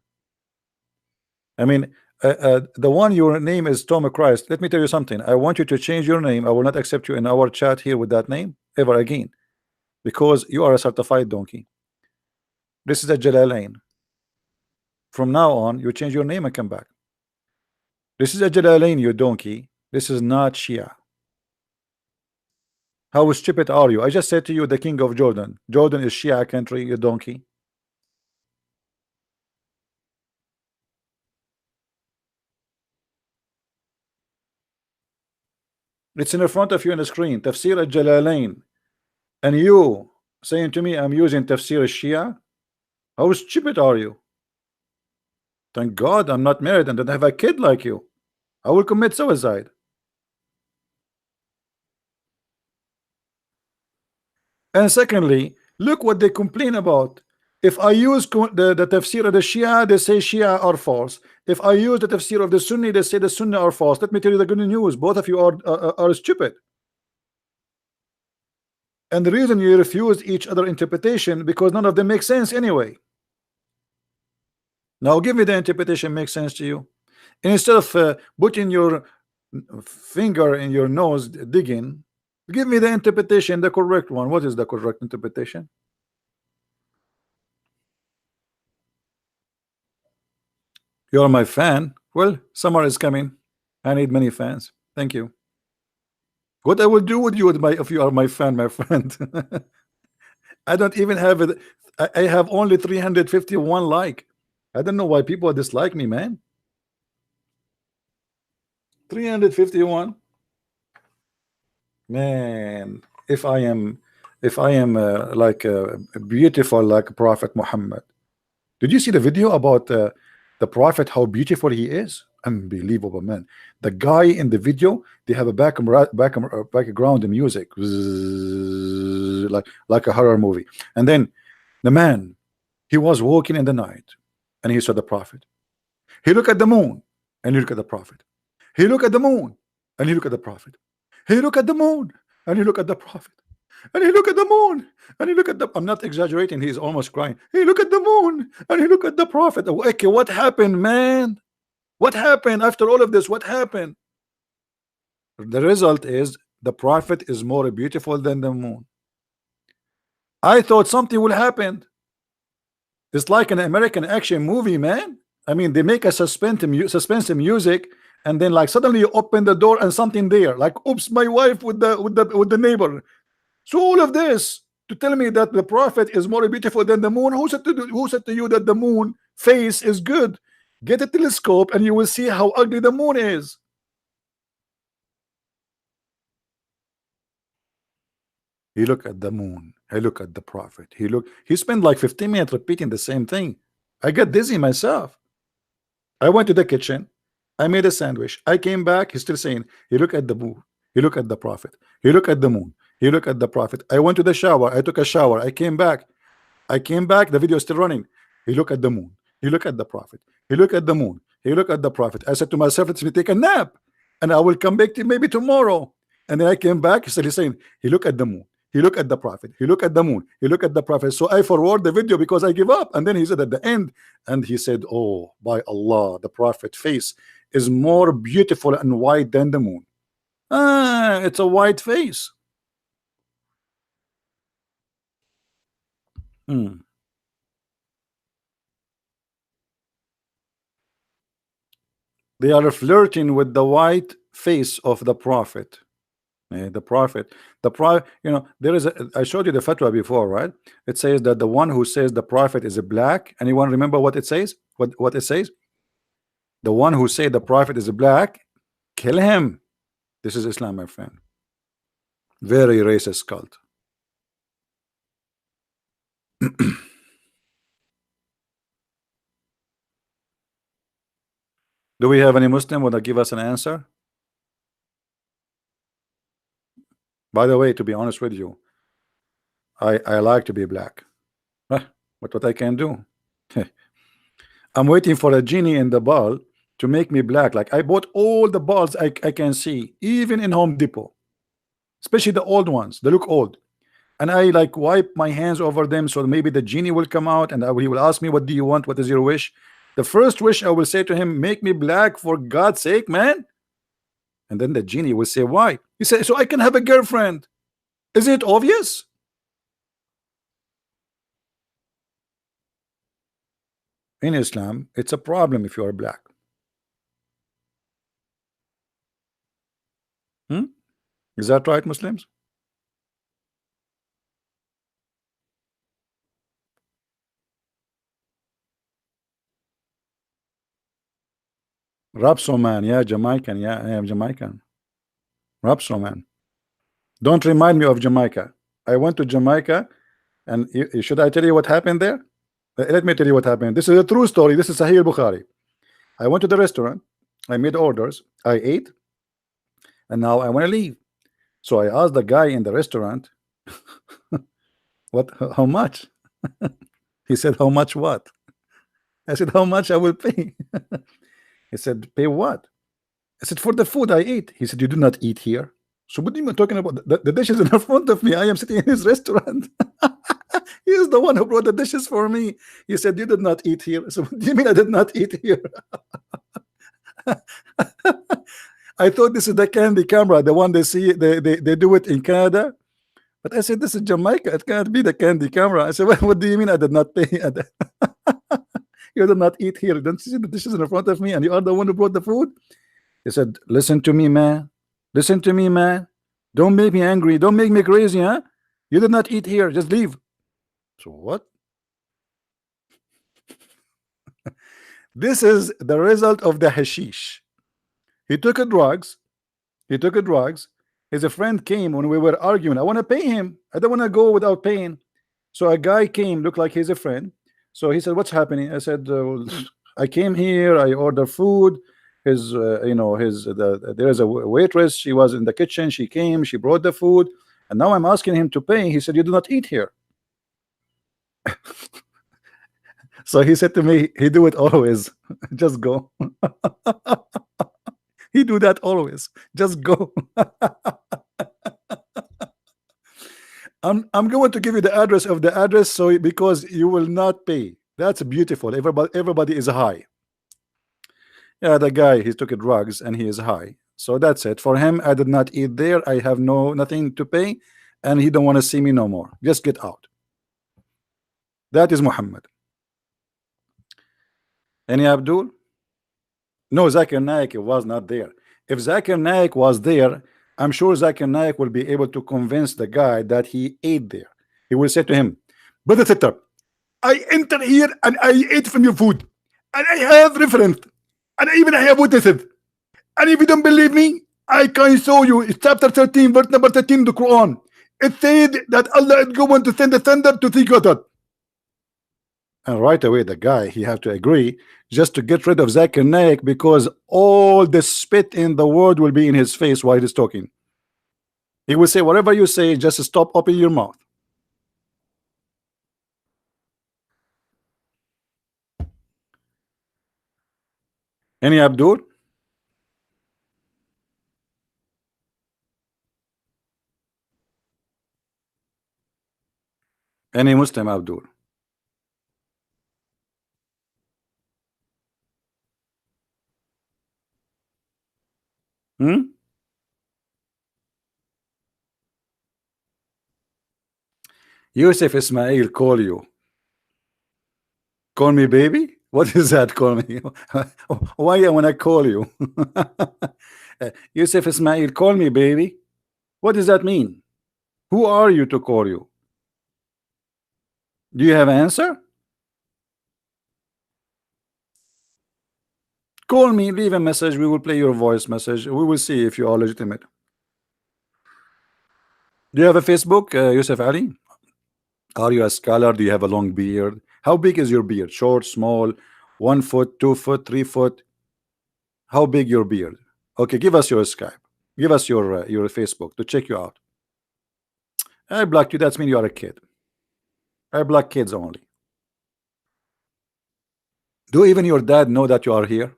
S1: I mean, the one your name is Tom Christ. Let me tell you something. I want you to change your name. I will not accept you in our chat here with that name ever again, because you are a certified donkey. This is a Jalalain. From now on, you change your name and come back. This is a Jalalain, you donkey. This is not Shia. How stupid are you? I just said to you, the King of Jordan. Jordan is Shia country, you donkey. It's in the front of you on the screen. Tafsir al-Jalalain. And you saying to me, I'm using Tafsir al-Shia? How stupid are you? Thank God I'm not married and don't have a kid like you. I will commit suicide. And secondly, look what they complain about. If I use the tafsir of the Shia, they say Shia are false. If I use the tafsir of the Sunni, they say the Sunni are false. Let me tell you the good news. Both of you are stupid. And the reason you refuse each other interpretation, because none of them make sense anyway. Now give me the interpretation makes sense to you. And instead of putting your finger in your nose digging, give me the interpretation, the correct one. What is the correct interpretation? You're my fan. Well, summer is coming. I need many fans. Thank you. What I will do with you with my if you are my fan, my friend. I don't even have it. I have only 351 like. I don't know why people dislike me, man. 351. Man, if I am like beautiful like Prophet Muhammad. Did you see the video about the Prophet, how beautiful he is? Unbelievable, man. The guy in the video, they have a background music, like a horror movie. And then the man, he was walking in the night and he saw the Prophet. He looked at the moon and he looked at the Prophet. He looked at the moon and he looked at the Prophet. He looked at the moon and he looked at the Prophet. And he looked at the moon and he looked at the, I'm not exaggerating, he's almost crying. He looked at the moon and he looked at the Prophet. Okay, what happened, man? What happened after all of this? What happened? The result is the Prophet is more beautiful than the moon. I thought something will happen. It's like an American action movie, man. I mean, they make a suspense music, and then like suddenly you open the door and something there, like oops, my wife with the neighbor. So all of this to tell me that the Prophet is more beautiful than the moon. Who said to you that the moon face is good? Get a telescope and you will see how ugly the moon is. He looked at the moon. He looked at the Prophet. He spent like 15 minutes repeating the same thing. I got dizzy myself. I went to the kitchen. I made a sandwich. I came back. He's still saying, he look at the moon. He look at the prophet. He look at the moon. He look at the prophet. I went to the shower. I took a shower. I came back. The video is still running. He look at the moon. He look at the prophet. He look at the moon. He look at the prophet. I said to myself, let me take a nap, and I will come back to maybe tomorrow. And then I came back. He's saying, he look at the moon. He look at the prophet. He look at the moon. He look at the prophet. So I forward the video because I give up. And then he said at the end, and he said, oh, by Allah, the prophet face is more beautiful and white than the moon. Ah, it's a white face. They are flirting with the white face of the prophet. The prophet, you know, there is I showed you the fatwa before, right? It says that the one who says the prophet is a black. Anyone remember what it says? What it says? The one who say the prophet is a black, kill him. This is Islam, my friend. Very racist cult. Do we have any Muslim want to give us an answer? By the way, to be honest with you, I like to be black. But what I can do? I'm waiting for a genie in the ball to make me black. Like I bought all the balls I can see, even in Home Depot, especially the old ones. They look old, and I like wipe my hands over them so maybe the genie will come out and he will ask me, what do you want? What is your wish? The first wish I will say to him, make me black for God's sake, man. And then the genie will say, why? He said, so I can have a girlfriend. Is it obvious? In Islam, it's a problem if you are black. Is that right, Muslims? Rapsoman, yeah, Jamaican, yeah, I am Jamaican. Rapsoman. Don't remind me of Jamaica. I went to Jamaica, and should I tell you what happened there? Let me tell you what happened. This is a true story. This is Sahih al-Bukhari. I went to the restaurant. I made orders. I ate, and now I want to leave. So I asked the guy in the restaurant, how much? He said, how much what? I said, how much I will pay? He said, pay what? I said, for the food I ate. He said, you do not eat here. So what are you talking about? The dishes in front of me. I am sitting in his restaurant. He is the one who brought the dishes for me. He said, you did not eat here. So what do you mean I did not eat here? I thought this is the candy camera, the one they see, they do it in Canada. But I said, this is Jamaica. It can't be the candy camera. I said, what do you mean I did not pay? You did not eat here. Don't you see the dishes in front of me, and you are the one who brought the food? He said, listen to me, man. Listen to me, man. Don't make me angry. Don't make me crazy, huh? You did not eat here. Just leave. So what? This is the result of the hashish. He took a drugs. He took a drugs. His friend came when we were arguing. I want to pay him. I don't want to go without paying. So a guy came, looked like he's a friend. So he said, what's happening? I said, I came here. I ordered food. His, you know, there is a waitress. She was in the kitchen. She came. She brought the food. And now I'm asking him to pay. He said, you do not eat here. So he said to me, he do it always. Just go. He do that always. Just go. I'm going to give you the address of the address, so because you will not pay. That's beautiful. Everybody is high. Yeah, the guy, he took drugs and he is high. So that's it. For him, I did not eat there. I have nothing to pay, and he don't want to see me no more. Just get out. That is Muhammad. Any Abdul? No, Zakir Naik was not there. If Zakir Naik was there, I'm sure Zakir Naik will be able to convince the guy that he ate there. He will say to him, brother sister, I enter here and I ate from your food, and I have reference, and even I have witnesses. And if you don't believe me, I can show you. It's chapter 13, verse number 13 of the Quran. It said that Allah is going to send a thunder to see Qadhi. And right away, the guy, he have to agree just to get rid of Zakir Naik, because all the spit in the world will be in his face while he's talking. He will say, whatever you say, just stop opening your mouth. Any Abdul? Any Muslim Abdul? Hmm? Yusuf Ismail call you. Call me baby? What is that? Call me. Why when I call you? Yusuf Ismail, call me baby. What does that mean? Who are you to call you? Do you have an answer? Call me, leave a message. We will play your voice message. We will see if you are legitimate. Do you have a Facebook, Yusuf Ali? Are you a scholar? Do you have a long beard? How big is your beard? Short, small, 1 foot, 2 foot, 3 foot? How big your beard? Okay, give us your Skype. Give us your Facebook to check you out. I blocked you. That's mean you are a kid. I block kids only. Do even your dad know that you are here?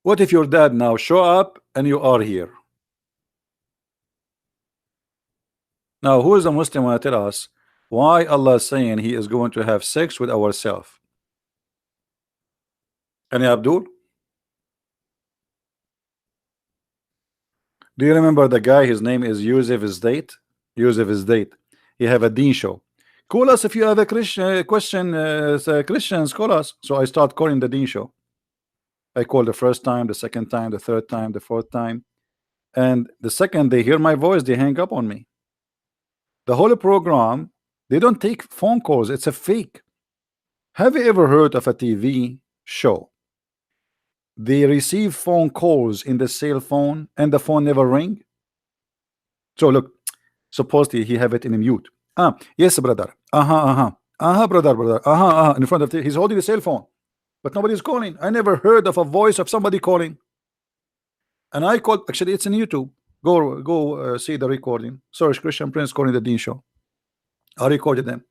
S1: What if your dad now show up and you are here? Now, who is a Muslim want to tell us why Allah is saying He is going to have sex with ourselves? Any Abdul? Do you remember the guy? His name is Yusuf Isdate. Yusuf Isdate. He have a Deen show. Call us if you have a Christian question. Christians, call us. So I start calling the Deen show. I call the first time, the second time, the third time, the fourth time, and the second they hear my voice, they hang up on me. The whole program, they don't take phone calls. It's a fake. Have you ever heard of a TV show? They receive phone calls in the cell phone and the phone never ring. So look, supposedly he have it in a mute. Yes, brother. Brother. In front of he's holding the cell phone, but nobody's calling. I never heard of a voice of somebody calling. And I called. Actually, it's in YouTube. Go see the recording. Search Christian Prince calling the Dean show. I recorded them.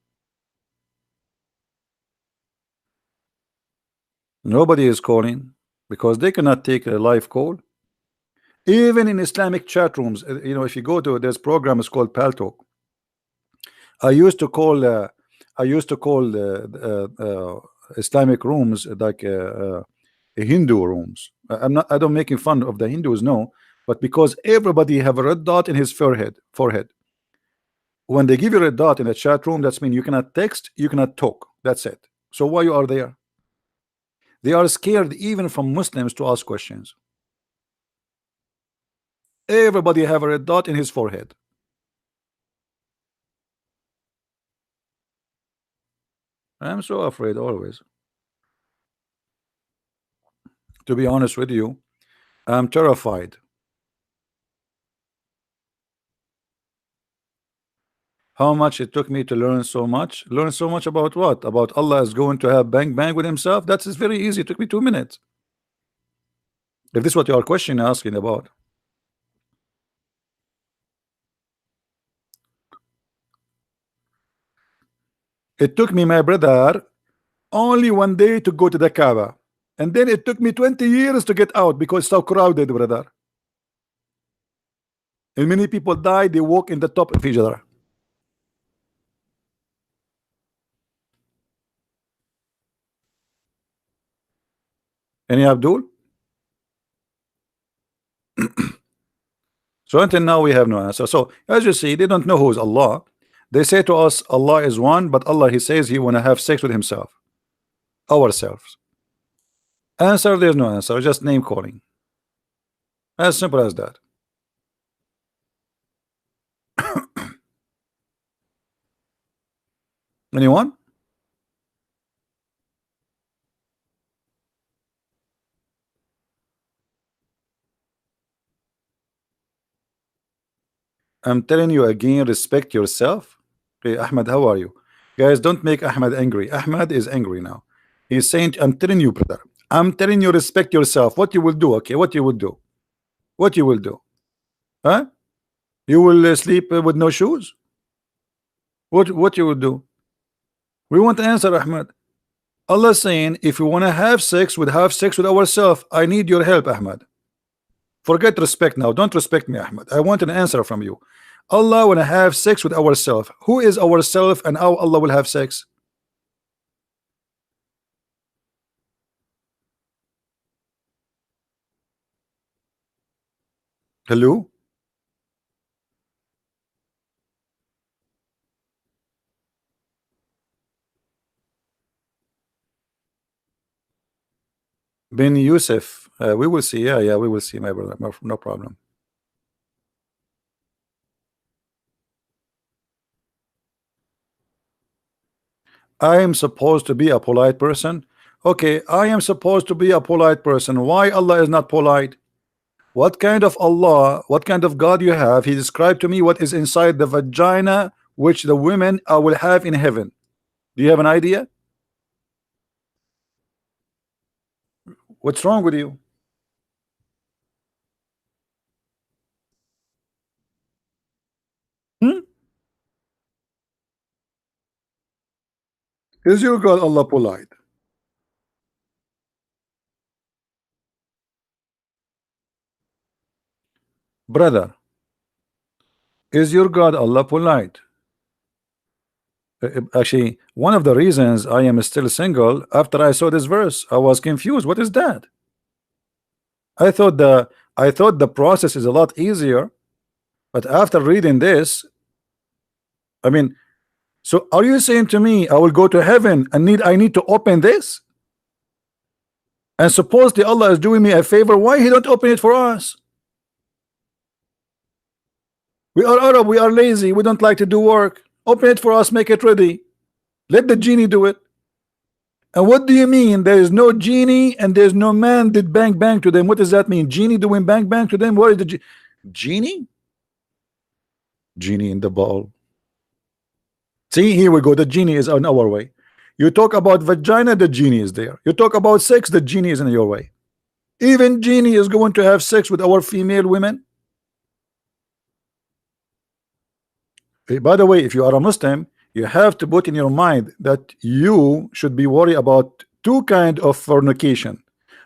S1: Nobody is calling because they cannot take a live call. Even in Islamic chat rooms, you know, if you go to this program, is called Paltalk. I used to call Islamic rooms like Hindu rooms. I don't making fun of the Hindus, no, but because everybody have a red dot in his forehead. When they give you a red dot in a chat room, that's mean you cannot text, you cannot talk. That's it. So why you are there? They are scared even from Muslims to ask questions. Everybody have a red dot in his forehead. I'm so afraid always. To be honest with you, I'm terrified. How much it took me to learn so much? Learn so much about what? About Allah is going to have bang bang with himself? That is very easy. It took me 2 minutes. If this is what your question asking about. It took me, my brother, only 1 day to go to the Kaaba. And then it took me 20 years to get out because it's so crowded, brother. And many people die, they walk in the top of each other. Any Abdul? So until now we have no answer. So as you see, they don't know who is Allah. They say to us, Allah is one, but Allah, He says He want to have sex with Himself, ourselves. Answer, there's no answer, just name calling. As simple as that. Anyone? I'm telling you again, respect yourself. Hey, Ahmed, how are you? Guys, don't make Ahmed angry. Ahmed is angry now. He's saying, I'm telling you, brother. I'm telling you, respect yourself. What you will do, okay? What you will do? What you will do? Huh? You will sleep with no shoes? What you will do? We want to answer, Ahmed. Allah saying, if you want to have sex, we'll have sex with ourselves. I need your help, Ahmed. Forget respect now. Don't respect me, Ahmed. I want an answer from you. Allah want to have sex with ourselves. Who is ourself and how Allah will have sex? Hello? Bin Yusuf. We will see. Yeah, we will see, my brother. No problem. I am supposed to be a polite person. Okay, I am supposed to be a polite person. Why Allah is not polite? What kind of Allah, what kind of God you have? He described to me what is inside the vagina, which the women will have in heaven. Do you have an idea? What's wrong with you? Hmm? Is your God Allah polite? Brother, is your God Allah polite? Actually, one of the reasons I am still single after I saw this verse, I was confused. What is that? I thought the process is a lot easier, but after reading this, I mean, so are you saying to me I will go to heaven and I need to open this? And supposedly Allah is doing me a favor. Why He don't open it for us? We are Arab, we are lazy, we don't like to do work. Open it for us, make it ready. Let the genie do it. And what do you mean there is no genie and there's no man did bang bang to them? What does that mean? Genie doing bang bang to them? What is the genie? Genie in the ball. See, here we go. The genie is on our way. You talk about vagina, the genie is there. You talk about sex, the genie is in your way. Even genie is going to have sex with our female women. By the way, if you are a Muslim, you have to put in your mind that you should be worried about two kinds of fornication.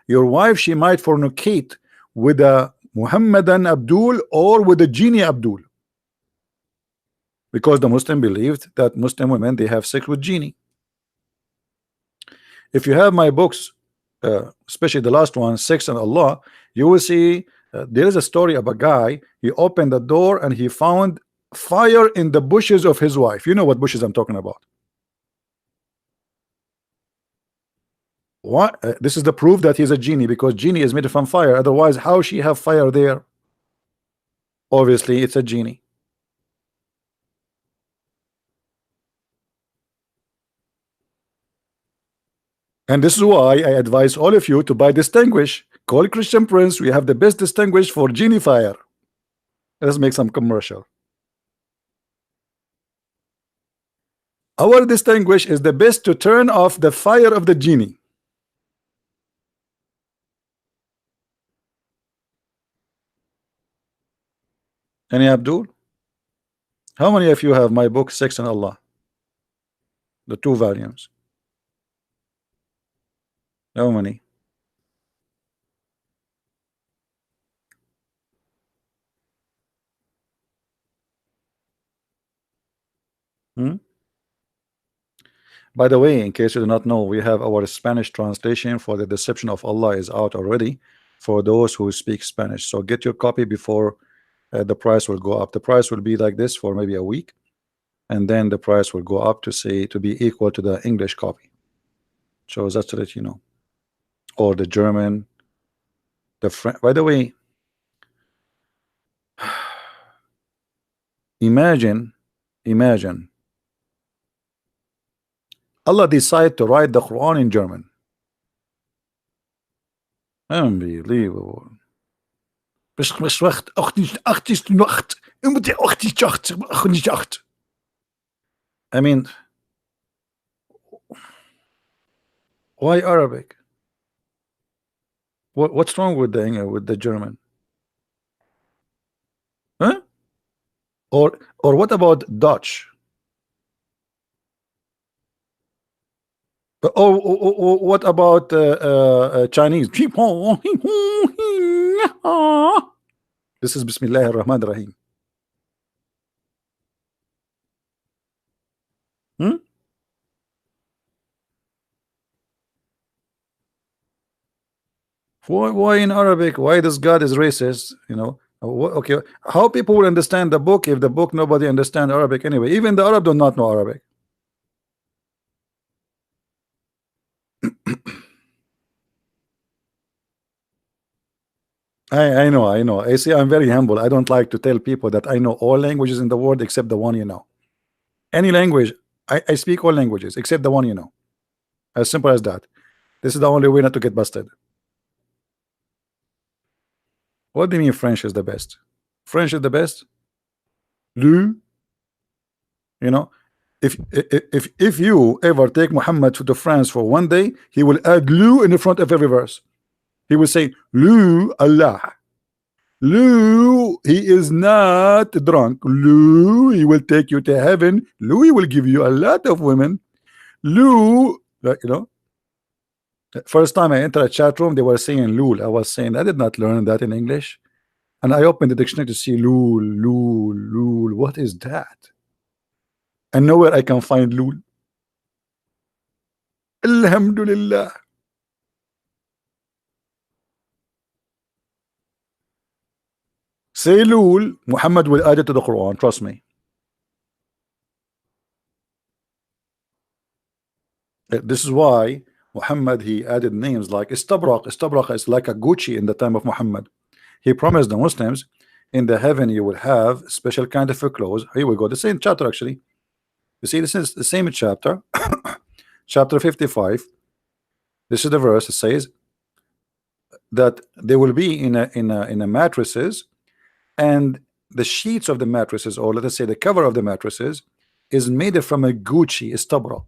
S1: Your wife, she might fornicate with a Mohammedan Abdul or with a genie Abdul, because the Muslim believed that Muslim women, they have sex with genie. If you have my books, especially the last one, Sex and Allah, you will see there is a story of a guy. He opened the door and he found fire in the bushes of his wife. You know what bushes I'm talking about. What? This is the proof that he's a genie, because genie is made from fire. Otherwise, how she have fire there? Obviously, it's a genie. And this is why I advise all of you to buy Distinguish. Call Christian Prince. We have the best Distinguish for genie fire. Let's make some commercial. Our Distinguish is the best to turn off the fire of the genie. Any Abdul? How many of you have my book Sex and Allah? The 2 volumes. How many? Hmm? By the way, in case you do not know, we have our Spanish translation for The Deception of Allah is out already for those who speak Spanish. So get your copy before the price will go up. The price will be like this for maybe a week, and then the price will go up to be equal to the English copy. So that's to let you know. Or the German, the French. By the way, imagine Allah decided to write the Quran in German. Unbelievable. I mean, Why Arabic? What's wrong with the German? Huh? Or what about Dutch? Or what about Chinese? This is Bismillah ar-Rahman ar-Rahim. Hmm? Why in Arabic? Why this God is racist? You know? Okay, how people will understand the book if the book nobody understand Arabic anyway? Even the Arab do not know Arabic. I know. I see. I'm very humble. I don't like to tell people that I know all languages in the world except the one you know. Any language, I speak all languages except the one you know. As simple as that. This is the only way not to get busted. What do you mean French is the best? French is the best? Le, you know, if you ever take Muhammad to France for one day, he will add lu in the front of every verse. He will say lu Allah. Lu, he is not drunk. Lu, he will take you to heaven. Lu, he will give you a lot of women. Lu, you know. First time I entered a chat room, they were saying lul. I was saying I did not learn that in English. And I opened the dictionary to see lul, lul, lul. What is that? And nowhere I can find lul. Alhamdulillah. Say lul, Muhammad will add it to the Quran. Trust me. This is why Muhammad, he added names like Istabraq. Istabraq is like a Gucci in the time of Muhammad. He promised the Muslims, in the heaven you will have special kind of clothes. Here we go. The same chapter actually. You see, this is the same chapter. Chapter 55. This is the verse. It says that they will be in a mattresses, and the sheets of the mattresses, or let us say the cover of the mattresses, is made from a Gucci Istabraq.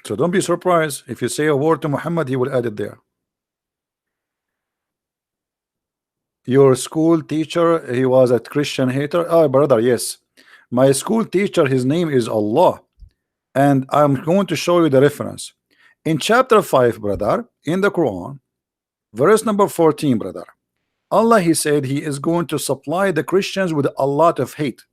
S1: So don't be surprised if you say a word to Muhammad, he will add it there. Your school teacher, he was a Christian hater. Oh, brother, yes. My school teacher, his name is Allah. And I'm going to show you the reference. In chapter 5, brother, in the Quran, verse number 14, brother, Allah, he said he is going to supply the Christians with a lot of hate.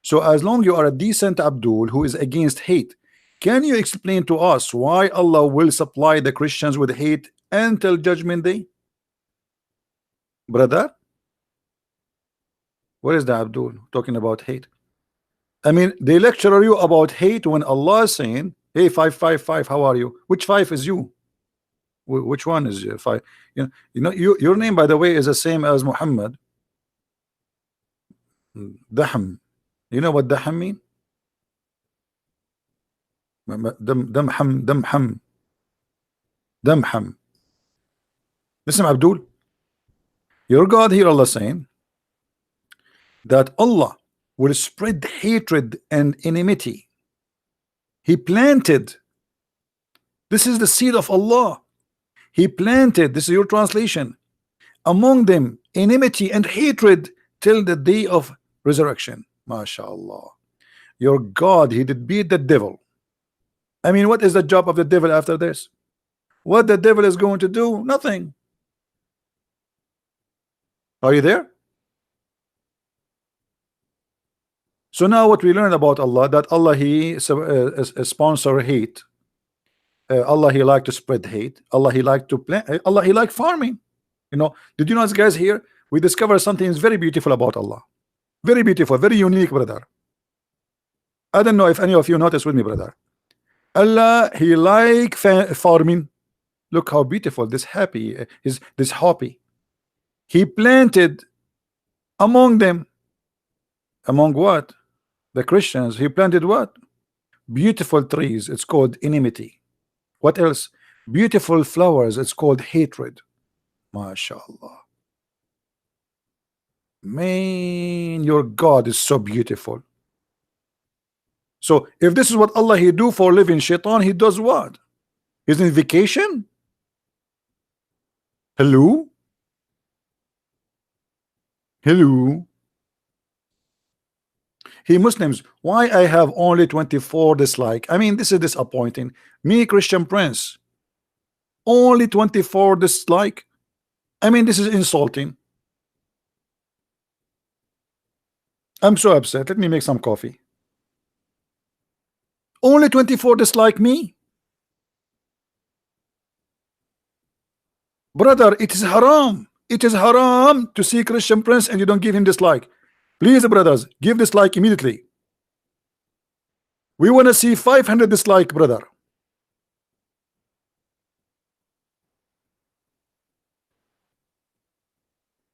S1: So as long you are a decent Abdul who is against hate, can you explain to us why Allah will supply the Christians with hate until judgment day? Brother, where is the Abdul talking about hate? I mean, they lecture you about hate when Allah is saying, hey, 555, how are you? Which five is you? Which one is you? Five? Your name, by the way, is the same as Muhammad. Dahm. You know what Dahm mean? Damham. Listen, Abdul. Your God here, Allah saying that Allah will spread hatred and enmity. He planted. This is the seed of Allah. He planted, this is your translation, among them enmity and hatred till the day of resurrection. MashaAllah. Your God, he did beat the devil. I mean, what is the job of the devil after this? What the devil is going to do? Nothing. Are you there? So now what we learn about Allah, that Allah, he sponsor hate. Allah, he like to spread hate. Allah, he like to plant. Allah, he like farming. Did you know, guys, here we discover something is very beautiful about Allah. Very beautiful, very unique, brother. I don't know if any of you notice with me, brother. Allah, he like farming. Look how beautiful this happy is, this happy. He planted among them. Among what? The Christians. He planted what? Beautiful trees. It's called enmity. What else? Beautiful flowers. It's called hatred. MashaAllah. Man, your God is so beautiful. So if this is what Allah he do for living, shaitan he does what? He's in vacation. Hello, hello. He Muslims, why I have only 24 dislike? I mean, this is disappointing. Me, Christian Prince, only 24 dislike. I mean, this is insulting. I'm so upset. Let me make some coffee. Only 24 dislike me. Brother, it is haram. It is haram to see Christian Prince and you don't give him dislike. Please, brothers, give dislike immediately. We want to see 500 dislike, brother.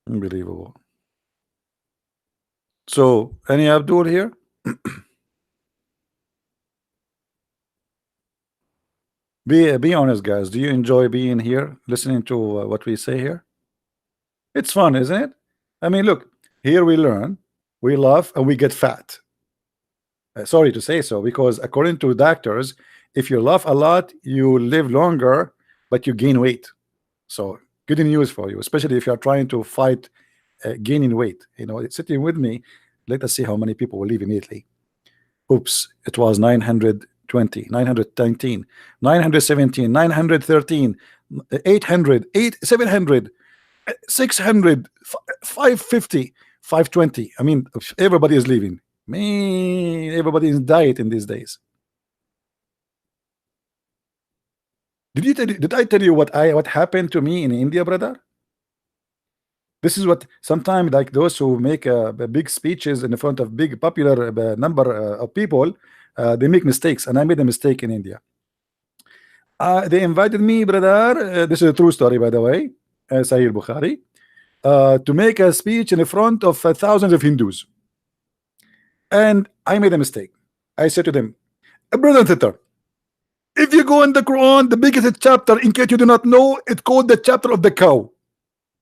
S1: Unbelievable. So, any Abdul here? Be honest, guys. Do you enjoy being here, listening to what we say here? It's fun, isn't it? I mean, look, here we learn, we laugh, and we get fat. Sorry to say so, because according to doctors, if you laugh a lot, you live longer, but you gain weight. So, good news for you, especially if you are trying to fight gaining weight. You know, sitting with me, let us see how many people will leave immediately. Oops, it was 920, 919, 917, 913, 800, 700, 600, 550, 520. I mean, everybody is leaving. Man, everybody is diet in these days. Did I tell you what happened to me in India, brother? This is what sometimes, like those who make big speeches in front of big popular number of people, they make mistakes, and I made a mistake in India. They invited me, brother. This is a true story, by the way, Sahih Bukhari, to make a speech in front of thousands of Hindus, and I made a mistake. I said to them, brother and sister, if you go in the Quran, the biggest chapter, in case you do not know, it's called the chapter of the cow.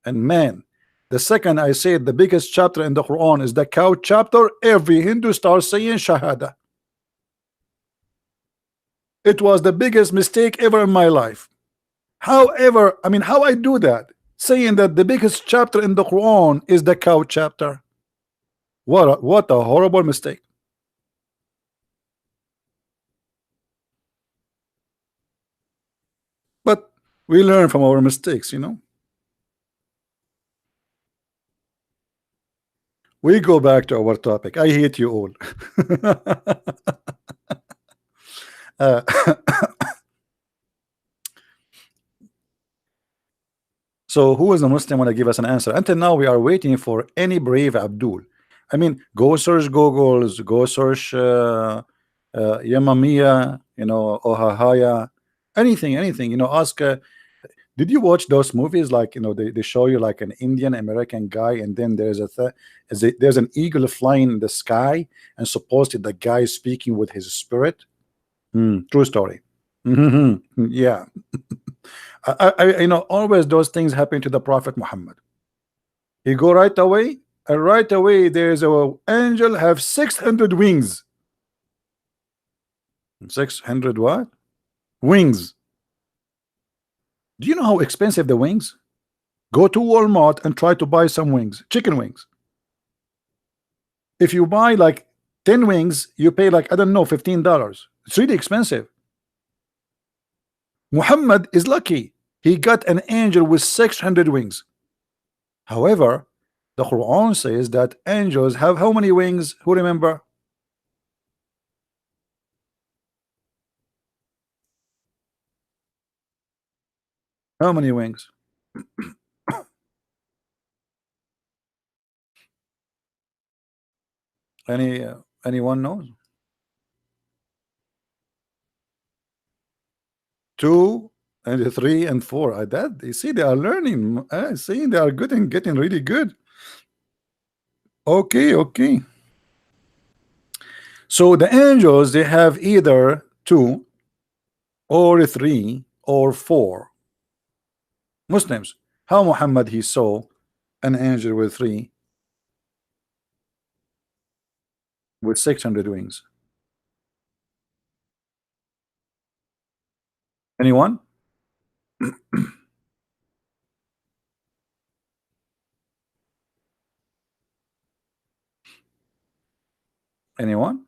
S1: And man, the second I said the biggest chapter in the Quran is the cow chapter, every Hindu starts saying Shahada. It was the biggest mistake ever in my life. However, I mean, how I do that? Saying that the biggest chapter in the Quran is the cow chapter. What a horrible mistake. But we learn from our mistakes, you know. We go back to our topic. I hate you all. uh, so who is a Muslim want to give us an answer? Until now we are waiting for any brave Abdul. I mean, go search Googles, go search Yamamiya, you know, Ohahaya, anything, you know, ask did you watch those movies, like, you know, they show you like an Indian American guy, and then there's there's an eagle flying in the sky, and supposedly the guy is speaking with his spirit. True story. Yeah. You know, always those things happen to the Prophet Muhammad. He go right away, and right away there's a angel have 600 wings. 600 what? Wings. Do you know how expensive the wings? Go to Walmart and try to buy some wings, chicken wings. If you buy like 10 wings, you pay like, I don't know, $15. It's really expensive. Muhammad is lucky. He got an angel with 600 wings. However, the Quran says that angels have how many wings? Who remember? How many wings? Anyone knows? 2 and 3 and 4. That you see, they are learning. See, they are good and getting really good. Okay. So the angels, they have either 2 or 3 or 4. Muslims, how Muhammad he saw an angel with 3 with 600 wings? Anyone? Anyone?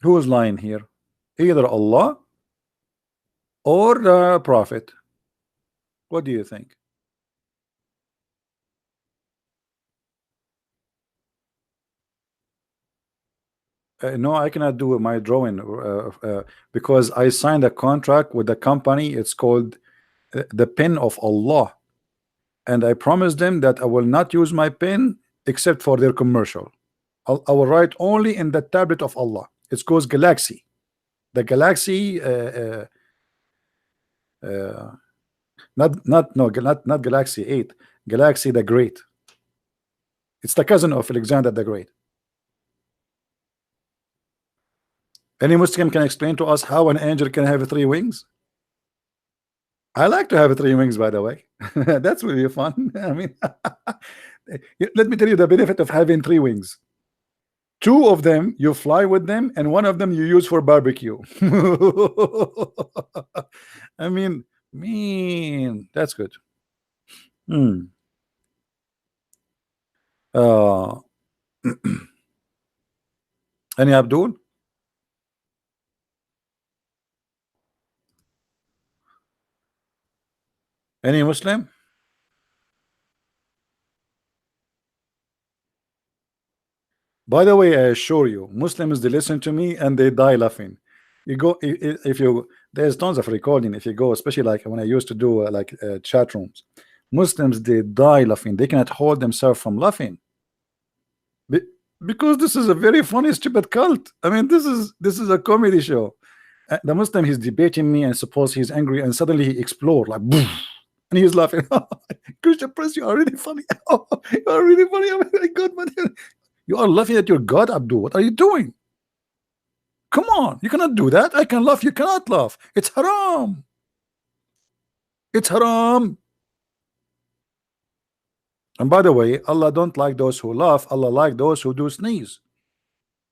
S1: Who is lying here? Either Allah or the Prophet. What do you think? No, I cannot do my drawing because I signed a contract with the company. It's called the pen of Allah, and I promised them that I will not use my pen except for their commercial. I will write only in the tablet of Allah. It's called Galaxy. The Galaxy, not Galaxy 8, Galaxy the Great. It's the cousin of Alexander the Great. Any Muslim can explain to us how an angel can have three wings? I like to have three wings, by the way. That's really fun. I mean, let me tell you the benefit of having three wings. Two of them you fly with them, and one of them you use for barbecue. I mean, that's good. Hmm. Uh, any Abdul? Any Muslim? By the way, I assure you, Muslims they listen to me and they die laughing. You go if you there's tons of recording. If you go, especially like when I used to do chat rooms, Muslims they die laughing. They cannot hold themselves from laughing. Be because this is a very funny, stupid cult. I mean, this is a comedy show. The Muslim he's debating me, and suppose he's angry, and suddenly he explodes like, boom, and he's laughing. Christian Prince, you are really funny. You are really funny. Oh my God, man. You are laughing at your God, Abdul. What are you doing? Come on, you cannot do that. I can laugh, you cannot laugh. It's haram. It's haram. And by the way, Allah don't like those who laugh. Allah like those who do sneeze.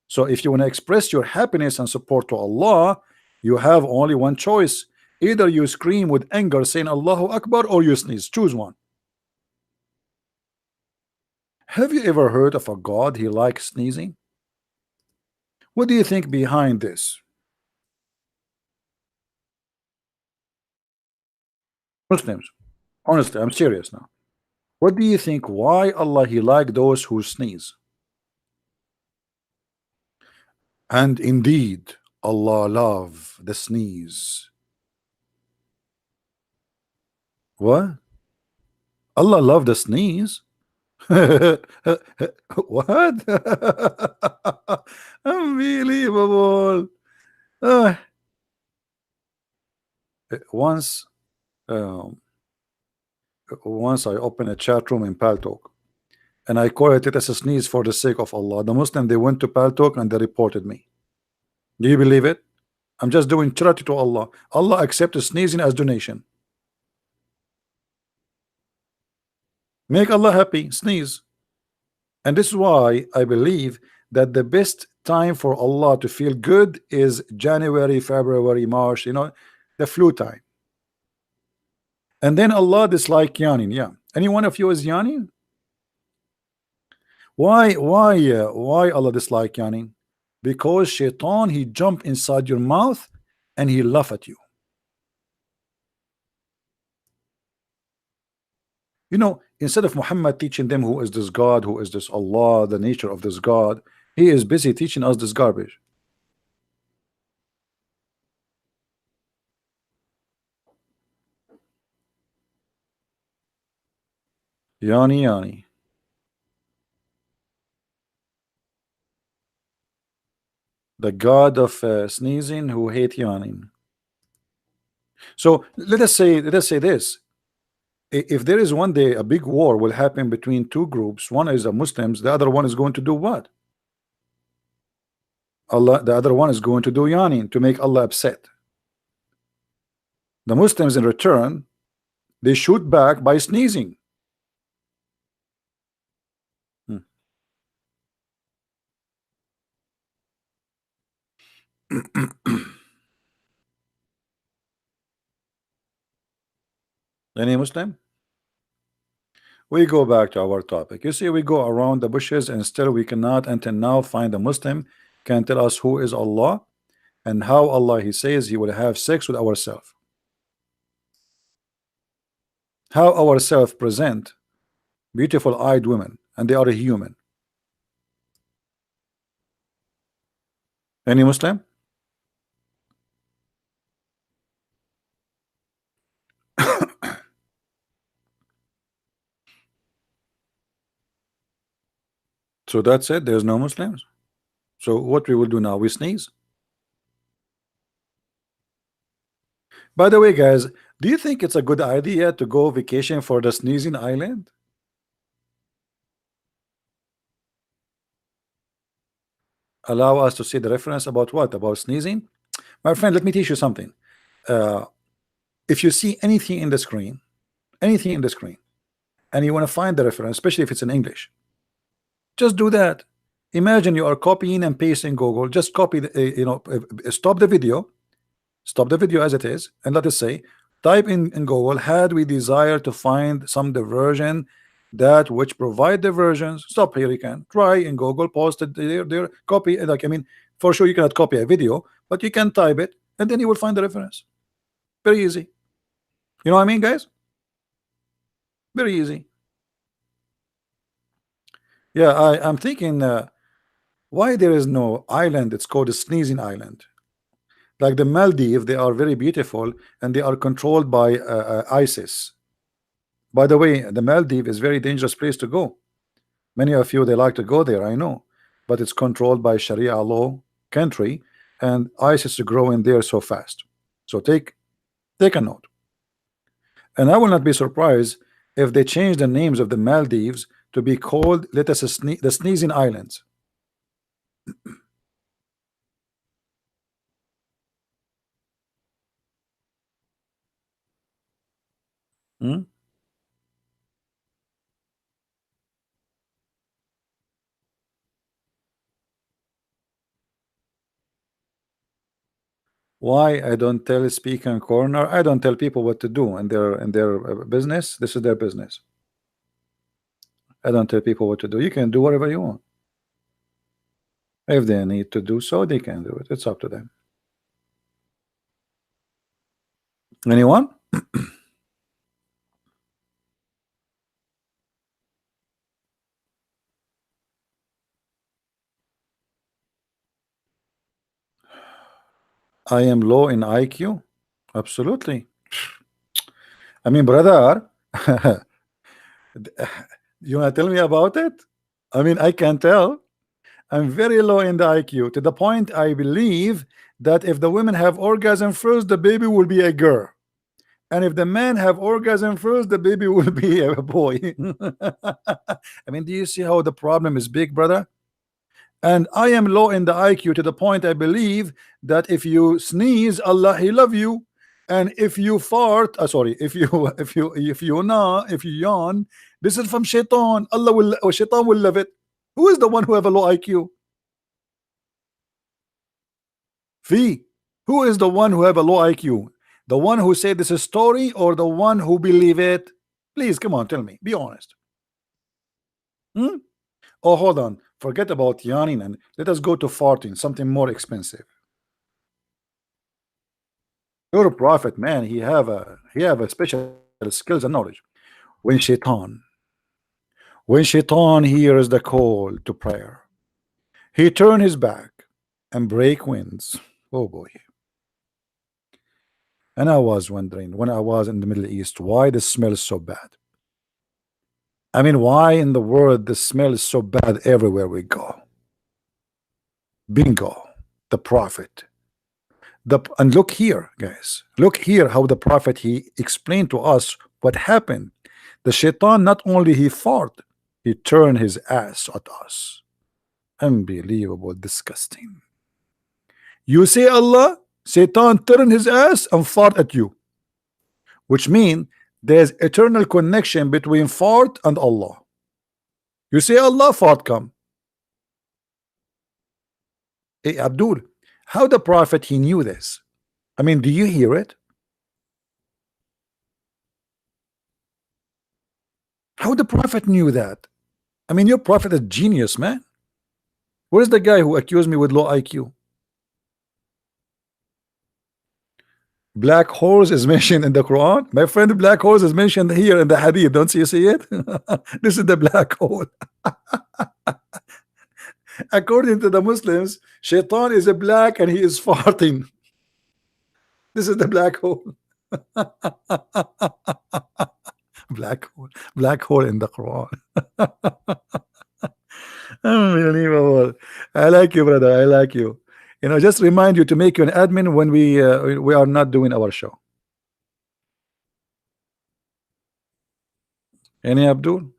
S1: So if you want to express your happiness and support to Allah, you have only one choice. Either you scream with anger saying Allahu Akbar, or you sneeze. Choose one. Have you ever heard of a God he likes sneezing? What do you think behind this? Muslims, honestly, I'm serious now. What do you think why Allah he like those who sneeze? And indeed, Allah love the sneeze. What? Allah love the sneeze? What? Unbelievable. Uh, once, um, once I opened a chat room in Paltalk, and I call it as a sneeze for the sake of Allah. The Muslim they went to Paltalk and they reported me. Do you believe it? I'm just doing charity to Allah. Allah accepts sneezing as donation. Make Allah happy, sneeze. And this is why I believe that the best time for Allah to feel good is January, February, March, the flu time. And then Allah dislike yawning. Yeah. Any one of you is yawning? Why Allah dislike yawning? Because shaitan he jump inside your mouth and he laugh at you. Instead of Muhammad teaching them who is this God, who is this Allah, the nature of this God, he is busy teaching us this garbage. Yani Yani, the God of sneezing who hate yawning. So let us say this. If there is one day a big war will happen between two groups, one is the Muslims, the other one is going to do what? Allah, the other one is going to do yawning to make Allah upset. The Muslims in return, they shoot back by sneezing. Hmm. Any Muslim? We go back to our topic. You see, we go around the bushes and still we cannot until now find a Muslim can tell us who is Allah and how Allah he says he will have sex with ourselves. How ourselves present beautiful eyed women and they are a human. Any Muslim? So that's it. There's no Muslims. So what we will do now? We sneeze. By the way, guys, do you think it's a good idea to go vacation for the sneezing island? Allow us to see the reference about what? About sneezing? My friend, let me teach you something. Uh, if you see anything in the screen, anything in the screen, and you want to find the reference, especially if it's in English, just do that. Imagine you are copying and pasting Google. Just copy the, stop the video as it is, and let us say, type in Google, had we desire to find some diversion that which provide diversions. Stop here. You can try in Google, post it there, copy it. Like, I mean, for sure you cannot copy a video, but you can type it, and then you will find the reference. Very easy. You know what I mean, guys? Very easy. Yeah, I'm thinking why there is no island. It's called a sneezing island. Like the Maldives, they are very beautiful and they are controlled by ISIS. By the way, the Maldives is very dangerous place to go. Many of you they like to go there, I know, but it's controlled by Sharia law country, and ISIS is growing there so fast. So take a note. And I will not be surprised if they change the names of the Maldives to be called, let us the Sneezing Islands. Hmm? Why I don't tell speak in corner? I don't tell people what to do in their business. This is their business. I don't tell people what to do. You can do whatever you want. If they need to do so, they can do it. It's up to them. Anyone? I am low in IQ. Absolutely. I mean, brother, you want to tell me about it? I mean, I can tell. I'm very low in the IQ to the point I believe that if the women have orgasm first, the baby will be a girl. And if the men have orgasm first, the baby will be a boy. I mean, do you see how the problem is big, brother? And I am low in the IQ to the point I believe that if you sneeze, Allah He love you, and if you fart, sorry, if you if you yawn, this is from Shaitan. Allah will, or Shaitan will love it. Who is the one who have a low IQ? Fee. Who is the one who have a low IQ? The one who said this is story, or the one who believe it? Please come on, tell me. Be honest. Hmm? Oh, hold on. Forget about yawning and let us go to farting, something more expensive. Your prophet, man, he have a special skills and knowledge. When shaitan, when shaitan hears the call to prayer, he turn his back and break winds. Oh boy. And I was wondering when I was in the Middle East, why the smell is so bad. I mean, why in the world the smell is so bad everywhere we go? Bingo, the prophet. And look here, guys. Look here how the prophet he explained to us what happened. The shaitan not only he fought, he turned his ass at us. Unbelievable, disgusting. You say Allah, Satan turn his ass and fart at you, which means there's eternal connection between fart and Allah. You say Allah, fart come. Hey, Abdul, how the prophet he knew this? I mean, do you hear it? How the prophet knew that? I mean, your prophet is genius, man. Where's the guy who accused me with low IQ? Black holes is mentioned in the Quran. My friend, black holes is mentioned here in the Hadith. Don't you see it? This is the black hole. According to the Muslims, Shaitan is a black and he is farting. This is the black hole. Black hole in the Quran. Unbelievable. I like you, brother. I like you. You know, just remind you to make you an admin when we are not doing our show. Any Abdul?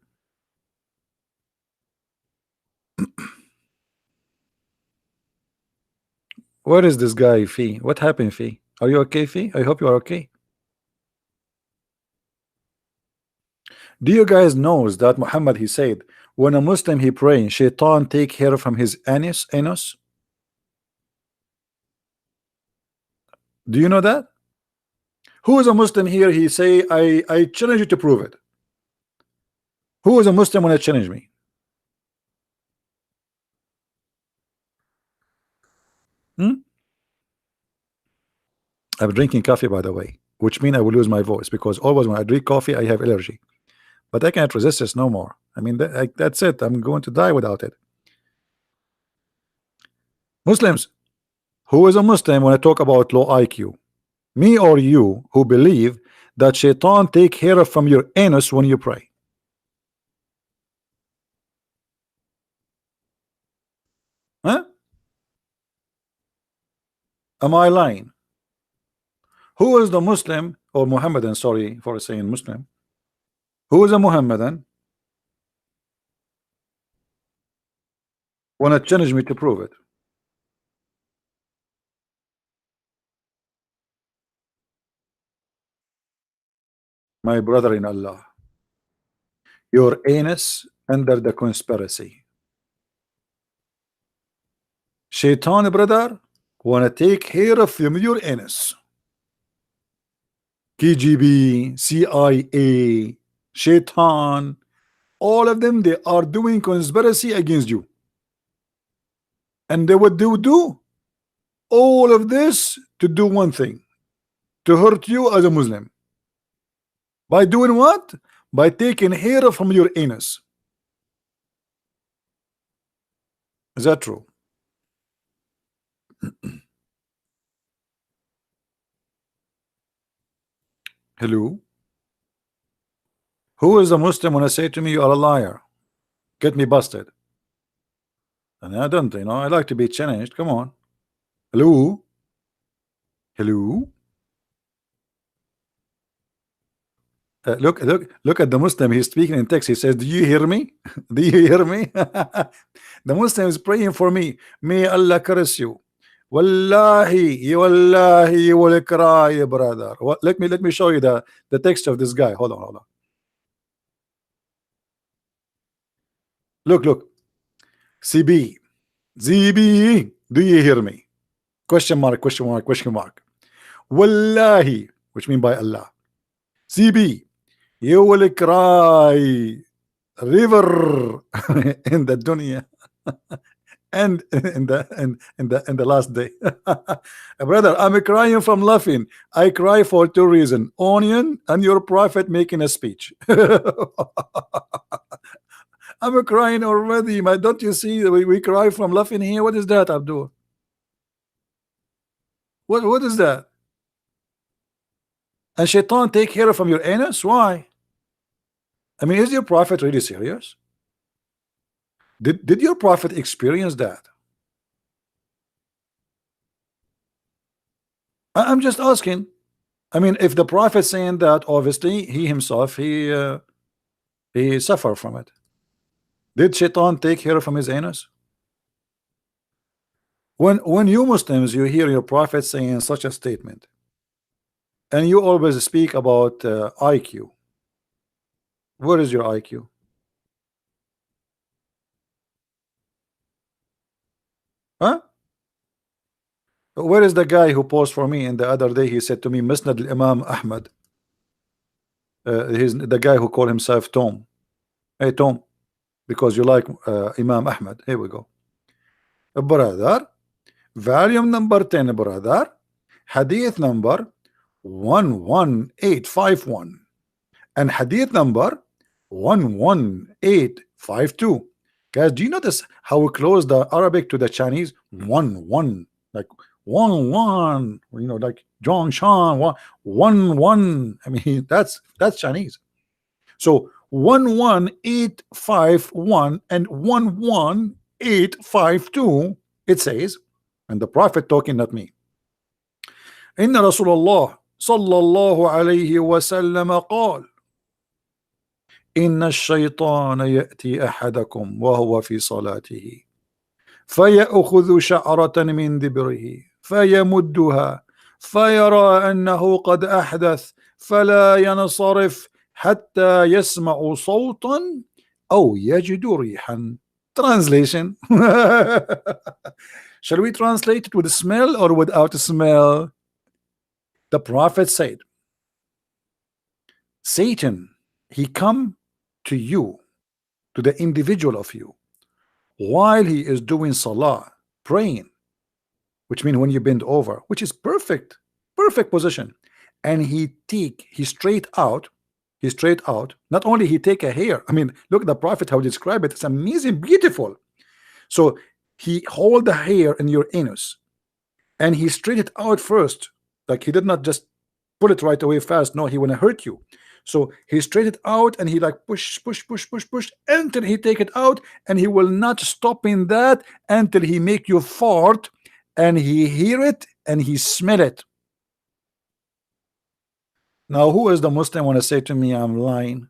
S1: Where is this guy, Fee? What happened, Fee? Are you okay, Fee? I hope you are okay. Do you guys knows that Muhammad, he said, when a Muslim he praying, Shaitan take hair from his anus? Do you know that? Who is a Muslim here? He say, I challenge you to prove it. Who is a Muslim when I challenge me? I'm drinking coffee, by the way, which means I will lose my voice because always when I drink coffee, I have allergy. But I can't resist this no more. I mean, that's it. I'm going to die without it. Muslims, who is a Muslim when I talk about low IQ? Me or you who believe that Shaitan take hair from your anus when you pray? Huh? Am I lying? Who is the Muslim or Mohammedan? Sorry for saying Muslim. Who is a Mohammedan? Want to challenge me to prove it? My brother in Allah, your anus under the conspiracy. Shaitan, brother, want to take hair from your anus. KGB, CIA, Shaitan, all of them, they are doing conspiracy against you. And they would do all of this to do one thing, to hurt you as a Muslim. By doing what? By taking hair from your anus. Is that true? Hello? Who is a Muslim when I say to me you are a liar? Get me busted. And I don't, you know, I like to be challenged. Come on. Hello? Hello? Look at the Muslim. He's speaking in text. He says, do you hear me? Do you hear me? The Muslim is praying for me. May Allah curse you. Wallahi, you will cry, brother. Let me show you the text of this guy. Hold on. Look. CB, ZB, do you hear me? Question mark. Wallahi, which mean by Allah. CB, you will cry river in the dunya and in the last day. Brother, I'm crying from laughing. I cry for two reasons: onion and your prophet making a speech. I'm crying already, man. Don't you see we cry from laughing here? What is that, Abdul? What is that? And Shaitan take hair from your anus? Why? I mean, is your prophet really serious? Did your prophet experience that? I'm just asking. I mean, if the prophet saying that, obviously he himself he suffered from it. Did Shaitan take hair from his anus? When you Muslims, you hear your prophet saying such a statement, and you always speak about IQ. Where is your IQ? Huh? Where is the guy who posed for me? And the other day he said to me, Musnad al-Imam Ahmad. He's the guy who called himself Tom. Hey Tom, because you like Imam Ahmed. Here we go. Brother, volume number 10, brother. Hadith number 11851 and hadith number 11852. Guys, do you notice how we close the Arabic to the Chinese? One, like one, you know, like John Shan, one. I mean, that's Chinese. So 11851 and 11852, it says, and the Prophet talking, not me. Inna Rasulullah sallallahu alayhi wa sallam قال إن الشيطان يأتي أحدكم وهو في صلاته فيأخذ شعرة من دبره فيمدها فيرى أنه قد أحدث فلا ينصرف حتى يسمع صوتا أو يجد ريحا. Translation. Shall we translate it with smell or without smell? The Prophet said, Satan, he come to you, to the individual of you, while he is doing salah, praying, which means when you bend over, which is perfect position, and he straight out, not only he take a hair, I mean, look at the Prophet how he describe it, it's amazing, beautiful. So he hold the hair in your anus and he straight it out first, like he did not just pull it right away fast, no, he wanna hurt you. So he straight it out and he like push until he take it out, and he will not stop in that until he make you fart and he hear it and he smell it. Now who is the Muslim want to say to me I'm lying?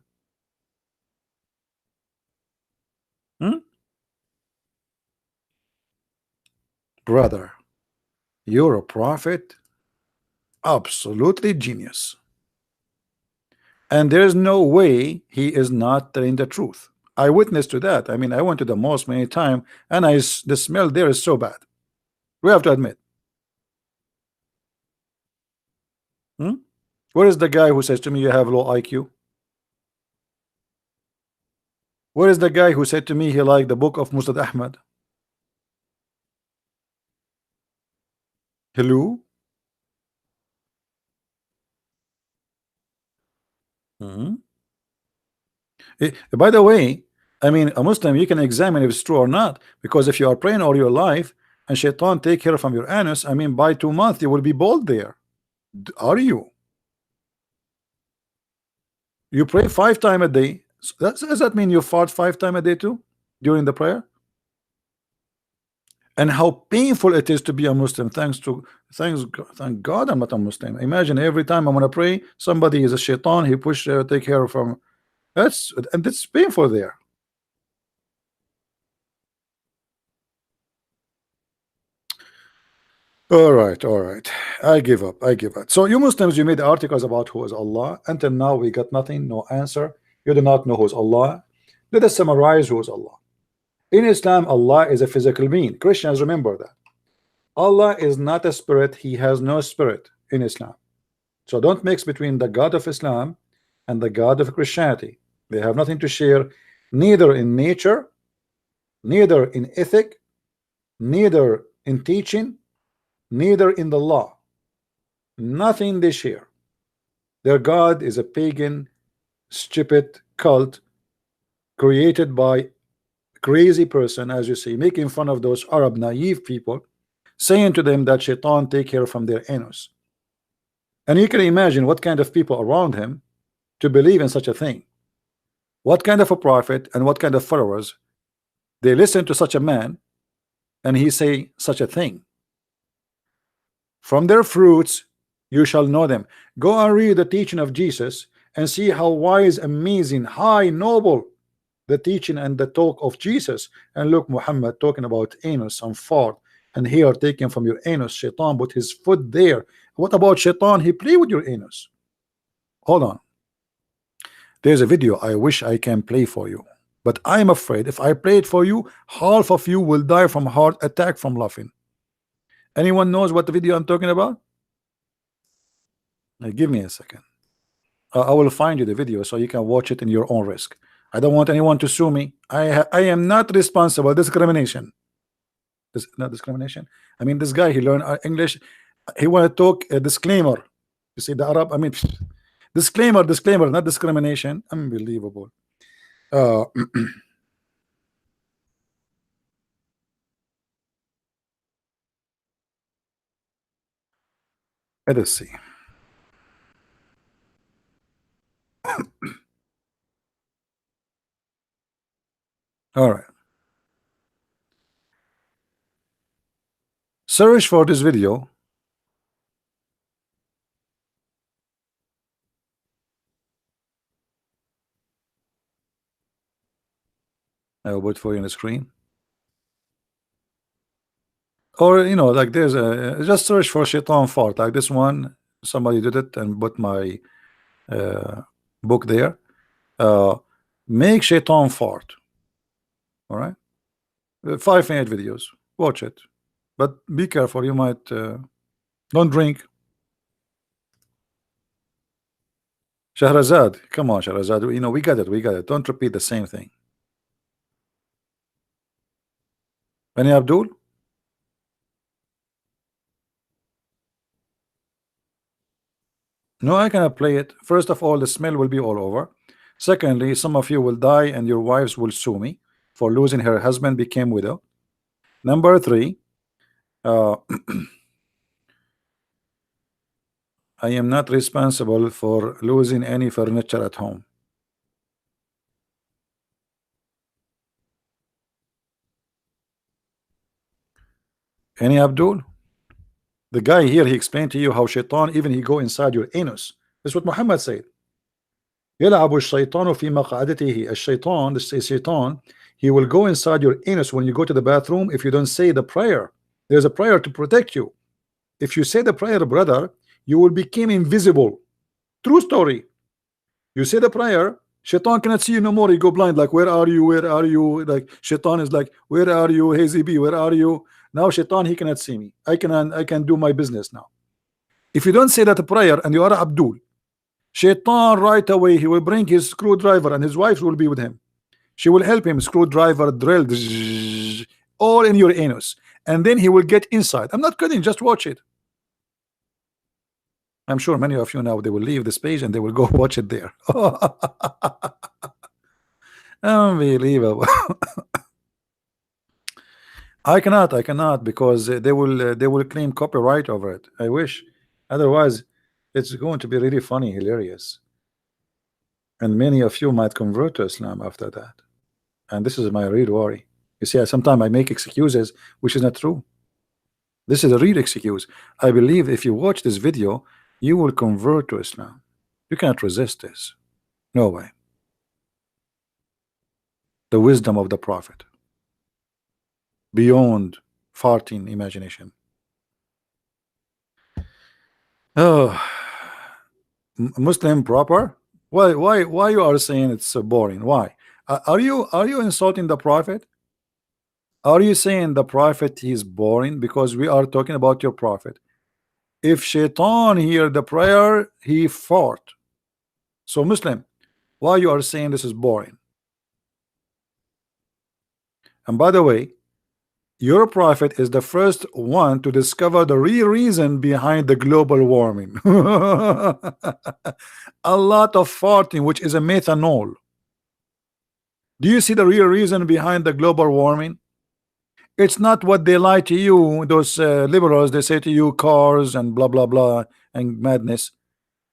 S1: Brother, you're a prophet, absolutely genius. And there's no way he is not telling the truth. I witnessed to that. I mean, I went to the mosque many times, and the smell there is so bad. We have to admit. Where is the guy who says to me you have low IQ? Where is the guy who said to me he liked the book of Musnad Ahmad? Hello? By the way, I mean, a Muslim, you can examine if it's true or not, because if you are praying all your life and shaitan take care from your anus, I mean, by 2 months you will be bald there. Are you? You pray 5 times a day. So does that mean you fart 5 times a day too during the prayer? And how painful it is to be a Muslim. Thank God I'm not a Muslim. Imagine every time I want to pray, somebody is a shaitan. He push take care from. And it's painful there. All right. I give up. So you Muslims, you made articles about who is Allah. Until now, we got nothing, no answer. You do not know who is Allah. Let us summarize who is Allah. In Islam, Allah is a physical being. Christians, remember that. Allah is not a spirit. He has no spirit in Islam. So don't mix between the God of Islam and the God of Christianity. They have nothing to share, neither in nature, neither in ethic, neither in teaching, neither in the law. Nothing they share. Their God is a pagan, stupid cult created by crazy person, as you see, making fun of those Arab naive people, saying to them that shaitan take care from their anus. And you can imagine what kind of people around him to believe in such a thing. What kind of a prophet and what kind of followers they listen to such a man and he say such a thing. From their fruits you shall know them. Go and read the teaching of Jesus and see how wise, amazing, high, noble the teaching and the talk of Jesus. And look, Muhammad talking about anus and fart and hair taken from your anus. Shaitan put his foot there. What about shaitan? He play with your anus. Hold on. There's a video I wish I can play for you, but I'm afraid if I play it for you, half of you will die from heart attack from laughing. Anyone knows what the video I'm talking about? Give me a second. I will find you the video so you can watch it in your own risk. I don't want anyone to sue me. I am not responsible. Discrimination. This not discrimination. I mean, this guy, he learned English. He want to talk a disclaimer. You see the Arab. I mean, disclaimer, not discrimination. Unbelievable. Uh, let us see. All right. Search for this video. I will put for you on the screen. Or like there's a just search for shaitan fart like this one. Somebody did it and put my book there. Make shaitan fart. All right. 5 minute videos. Watch it, but be careful. You might don't drink. Shahrazad, come on, Shahrazad. We got it. We got it. Don't repeat the same thing. Bani Abdul. No, I cannot play it. First of all, the smell will be all over. Secondly, some of you will die and your wives will sue me for losing her husband became widow. Number 3, I am not responsible for losing any furniture at home. Any Abdul? The guy here, he explained to you how shaitan, even he go inside your anus. That's what Muhammad said. يلعب الشيطان في مقعدته. الشيطان, the shaitan, he will go inside your anus when you go to the bathroom if you don't say the prayer. There's a prayer to protect you. If you say the prayer, brother, you will become invisible. True story. You say the prayer, shaitan cannot see you no more. You go blind, like, where are you? Where are you? Like, shaitan is like, where are you? Hazy B, where are you? Now shaitan, he cannot see me. I can do my business now. If you don't say that prayer and you are Abdul, shaitan right away, he will bring his screwdriver and his wife will be with him. She will help him, screwdriver, drill, all in your anus. And then he will get inside. I'm not kidding, just watch it. I'm sure many of you now, they will leave this page and they will go watch it there. Unbelievable. I cannot because they will claim copyright over it. I wish. Otherwise, it's going to be really funny, hilarious. And many of you might convert to Islam after that. And this is my real worry. You see, sometimes I make excuses, which is not true. This is a real excuse. I believe if you watch this video, you will convert to Islam. You cannot resist this. No way. The wisdom of the Prophet. Beyond farting imagination. Oh, Muslim proper? Why you are saying it's so boring? Why? Are you insulting the Prophet? Are you saying the Prophet is boring? Because we are talking about your Prophet. If shaitan hear the prayer, he fought. So Muslim, why you are saying this is boring? And by the way, your Prophet is the first one to discover the real reason behind the global warming. A lot of farting, which is a methanol. Do you see the real reason behind the global warming? It's not what they lie to you, those liberals. They say to you cars and blah blah blah and madness.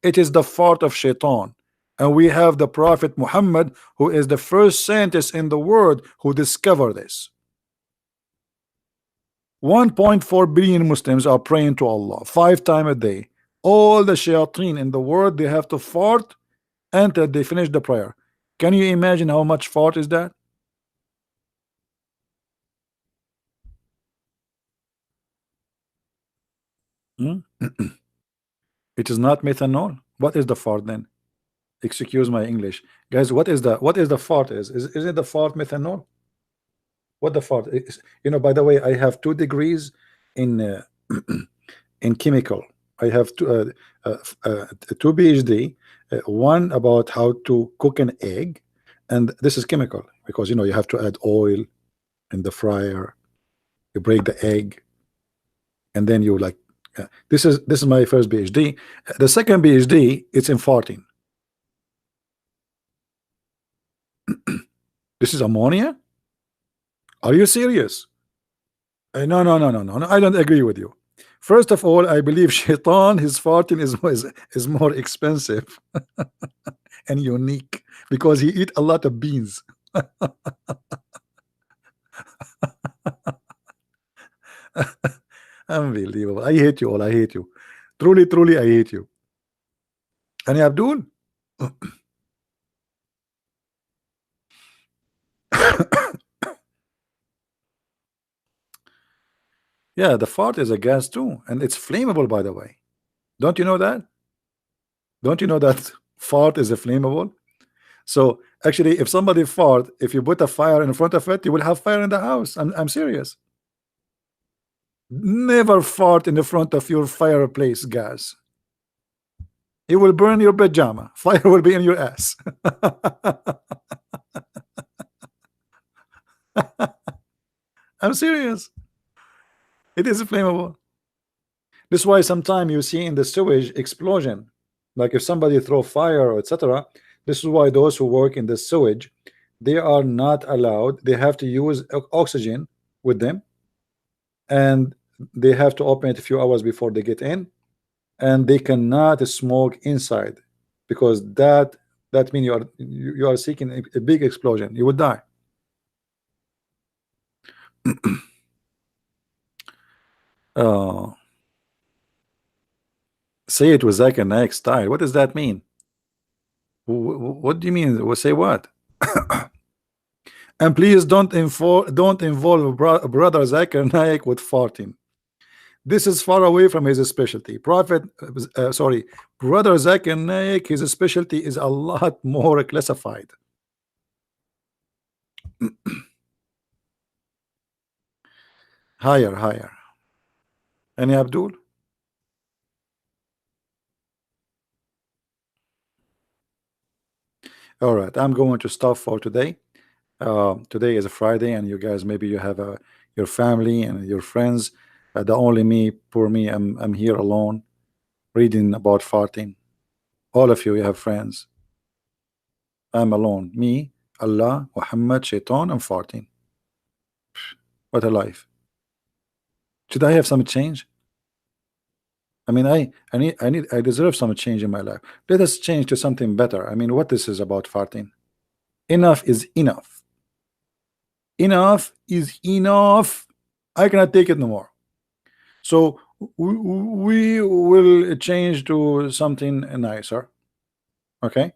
S1: It is the fart of shaitan. And we have the Prophet Muhammad, who is the first scientist in the world who discovered this. 1.4 billion Muslims are praying to Allah 5 times a day. All the shayateen in the world, they have to fart until they finish the prayer. Can you imagine how much fart is that? It is not methanol. What is the fart then? Excuse my English, guys. What is the fart? Is it the fart methanol? What the fart is? By the way, I have 2 degrees in in chemical. I have two PhD. One about how to cook an egg, and this is chemical because you know you have to add oil in the fryer, you break the egg, and then you like this is my first PhD. The second PhD, it's in farting. This is ammonia. Are you serious? No, I don't agree with you. First of all, I believe shaitan, his farting is more expensive and unique because he eat a lot of beans. Unbelievable. I hate you all. I hate you. Truly, truly, I hate you. And Abdul? Yeah, the fart is a gas too, and it's flammable, by the way. Don't you know that? Don't you know that fart is a flammable? So actually, if somebody fart, if you put a fire in front of it, you will have fire in the house. I'm serious. Never fart in the front of your fireplace gas. You will burn your pajama. Fire will be in your ass. I'm serious. It is flammable. This is why sometimes you see in the sewage explosion, like if somebody throw fire or etc. This is why those who work in the sewage, they are not allowed. They have to use oxygen with them, and they have to open it a few hours before they get in, and they cannot smoke inside because that means you are seeking a big explosion. You would die. uh, Say it with Zach and Nike style. What does that mean? What do you mean? Say what? And please don't involve brother Zakir Naik with farting. This is far away from his specialty. Sorry, brother Zakir Naik, his specialty is a lot more classified. Higher, higher. Any Abdul? All right, I'm going to stop for today. Today is a Friday, and you guys maybe you have your family and your friends. The only me, poor me, I'm here alone reading about farting. All of you, you have friends. I'm alone. Me, Allah, Muhammad, Shaitan, and farting. What a life. Should I have some change? I mean, I deserve some change in my life. Let us change to something better. I mean, what this is about farting. Enough is enough. Enough is enough. I cannot take it no more. So we will change to something nicer. Okay.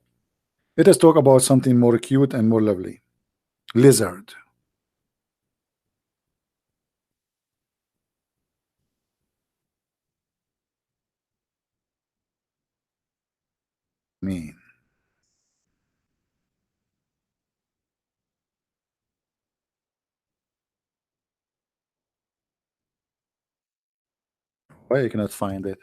S1: Let us talk about something more cute and more lovely. Lizard. Mean. Why you cannot find it?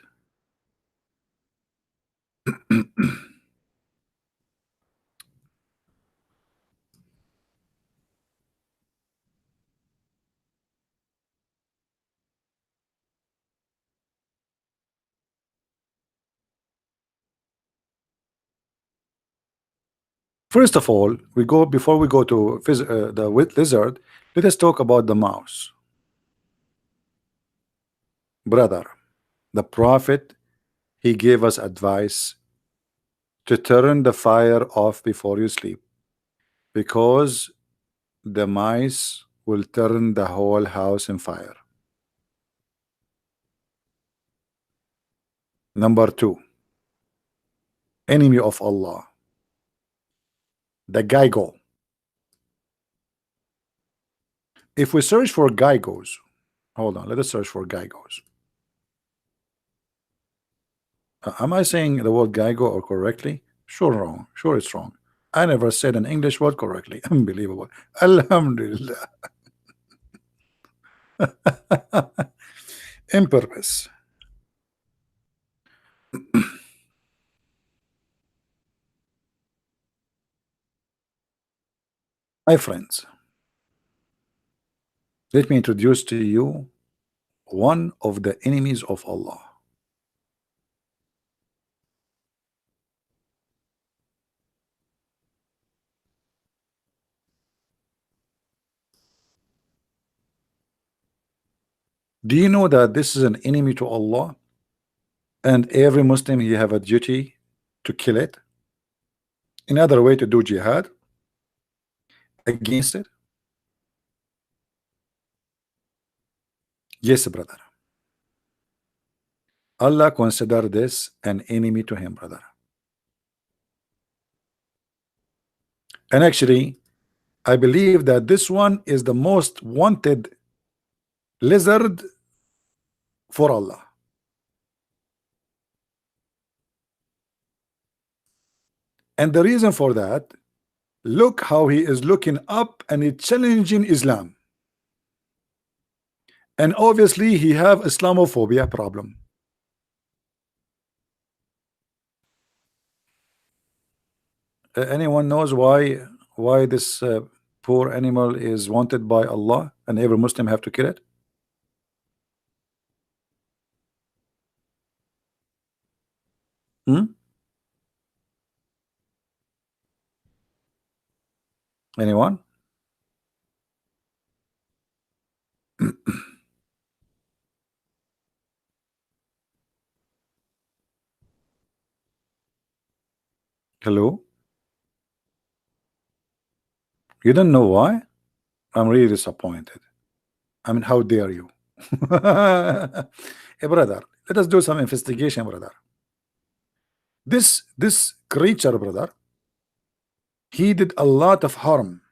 S1: First of all, we go before we go to the lizard. Let us talk about the mouse. Brother, the prophet, he gave us advice to turn the fire off before you sleep, because the mice will turn the whole house in fire. Number two, enemy of Allah, the Geigo. If we search for Geigos, hold on, let us search for Geigos. Am I saying the word Geigo or correctly? Sure wrong. Sure it's wrong. I never said an English word correctly. Unbelievable. Alhamdulillah. In purpose. My friends, let me introduce to you one of the enemies of Allah. Do you know that this is an enemy to Allah, and every Muslim he have a duty to kill it? Another way to do jihad against it? Yes, brother. Allah consider this an enemy to him, brother. And actually, I believe that this one is the most wanted lizard for Allah. And the reason for that, look how he is looking up and he's challenging Islam. And obviously he have Islamophobia problem. Anyone knows why this poor animal is wanted by Allah and every Muslim have to kill it? Anyone? Hello? You don't know why? I'm really disappointed. I mean, how dare you? Hey, brother, let us do some investigation, brother. This creature, brother, he did a lot of harm.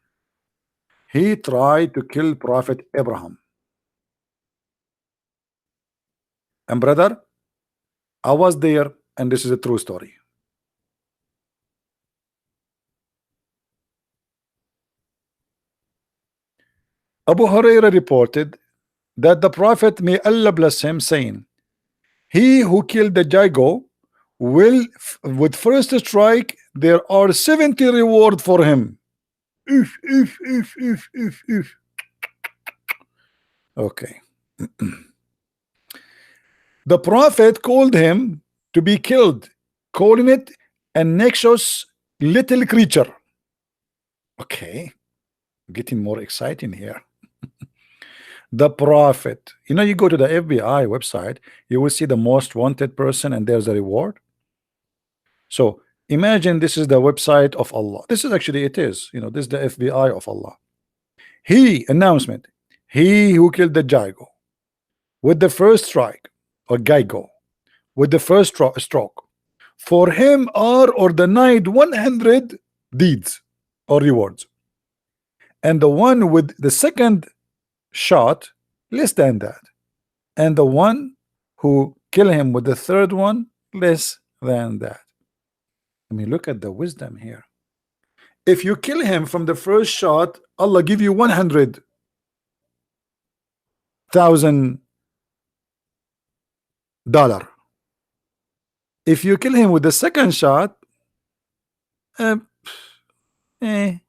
S1: He tried to kill Prophet Abraham. And brother, I was there, and this is a true story. Abu Hurairah reported that the Prophet, may Allah bless him, saying, he who killed the Jago will, with first strike, there are 70 reward for him. If. Okay. The Prophet called him to be killed, calling it a noxious little creature. Okay, getting more exciting here. The Prophet, you know, you go to the FBI website, you will see the most wanted person, and there's a reward. So imagine this is the website of Allah. This is actually, it is, you know, this is the FBI of Allah. He announcement, he who killed the Jago with the first strike, or Gaigo, with the first stroke, for him are ordained 100 deeds or rewards, and the one with the second shot less than that, and the one who kill him with the third one less than that. I mean, look at the wisdom here. If you kill him from the first shot, Allah give you $100,000. If you kill him with the second shot, maybe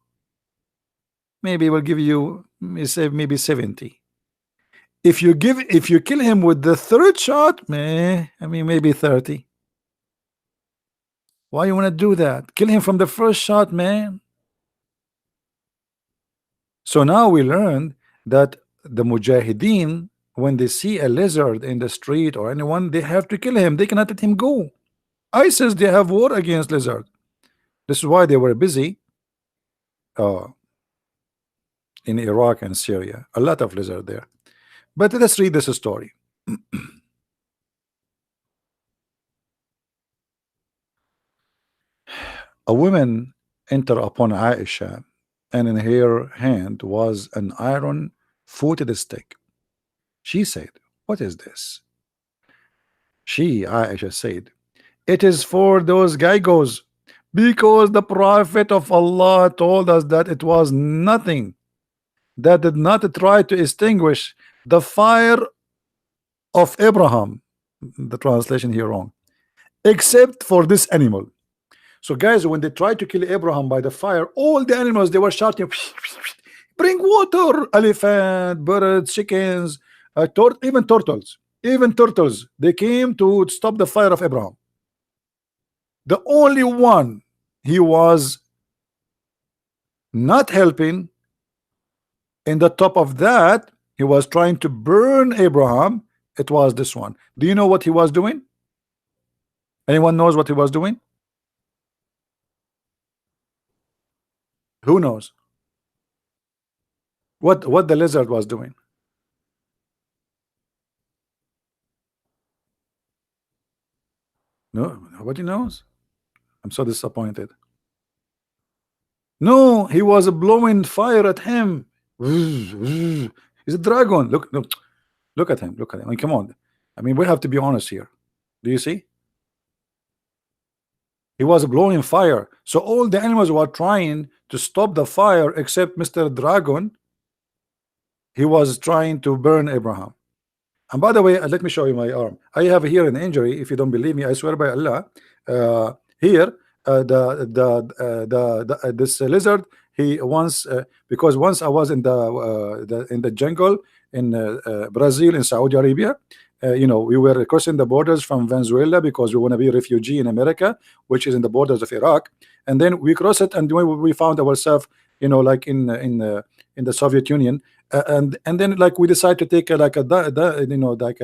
S1: we'll give you maybe 70. If you kill him with the third shot, I mean maybe 30. Why you want to do that? Kill him from the first shot, man. So now we learned that the Mujahideen, when they see a lizard in the street or anyone, they have to kill him. They cannot let him go. ISIS, they have war against lizard. This is why they were busy in Iraq and Syria. A lot of lizard there. But let's read this story. A woman entered upon Aisha, and in her hand was an iron-footed stick. She said, "What is this?" Aisha said, "It is for those Gaigos, because the Prophet of Allah told us that it was nothing that did not try to extinguish the fire of Abraham." The translation here wrong. "Except for this animal. So guys, when they tried to kill Abraham by the fire, all the animals, they were shouting, bring water, elephant, birds, chickens, even turtles, they came to stop the fire of Abraham. The only one he was not helping, in the top of that, he was trying to burn Abraham. It was this one. Do you know what he was doing? Anyone knows what he was doing? Who knows what the lizard was doing? No, nobody knows. I'm so disappointed. No, he was blowing fire at him. He's a dragon. Look at him. Look at him. I mean, come on. I mean, we have to be honest here. Do you see? He was blowing fire. So all the animals were trying to stop the fire except Mr. Dragon. He was trying to burn Abraham. And by the way, let me show you my arm. I have here an injury. If you don't believe me, I swear by Allah. Here, this lizard. He once because once I was in the jungle in Brazil, in Saudi Arabia. You know, we were crossing the borders from Venezuela because we want to be a refugee in America, which is in the borders of Iraq. And then we cross it, and we found ourselves, you know, like in the Soviet Union. And then like we decided to take you know, like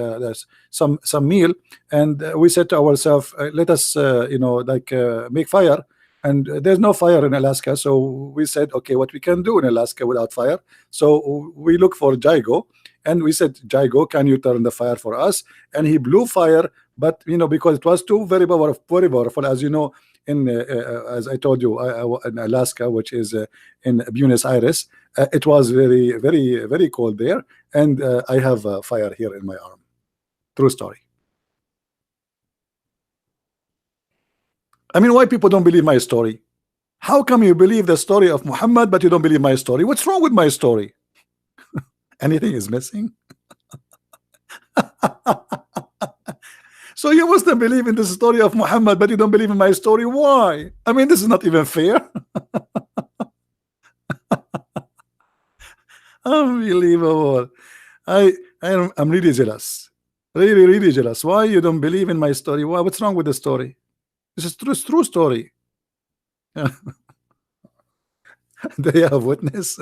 S1: some meal, and we said to ourselves, let us you know, like make fire. And there's no fire in Alaska, so we said, okay, what we can do in Alaska without fire? So we look for Jaigo, and we said, Jaigo, can you turn the fire for us? And he blew fire, but you know, because it was too very powerful, as you know, in as I told you, in Alaska, which is in Buenos Aires, it was very cold there, and I have fire here in my arm. True story. I mean, why people don't believe my story? How come you believe the story of Muhammad but you don't believe my story? What's wrong with my story? Anything is missing? So you must have believe in the story of Muhammad but you don't believe in my story. Why? I mean, this is not even fair. Unbelievable. I'm really jealous. Really jealous. Why you don't believe in my story? Why? What's wrong with the story? This is true story. Do you have witness?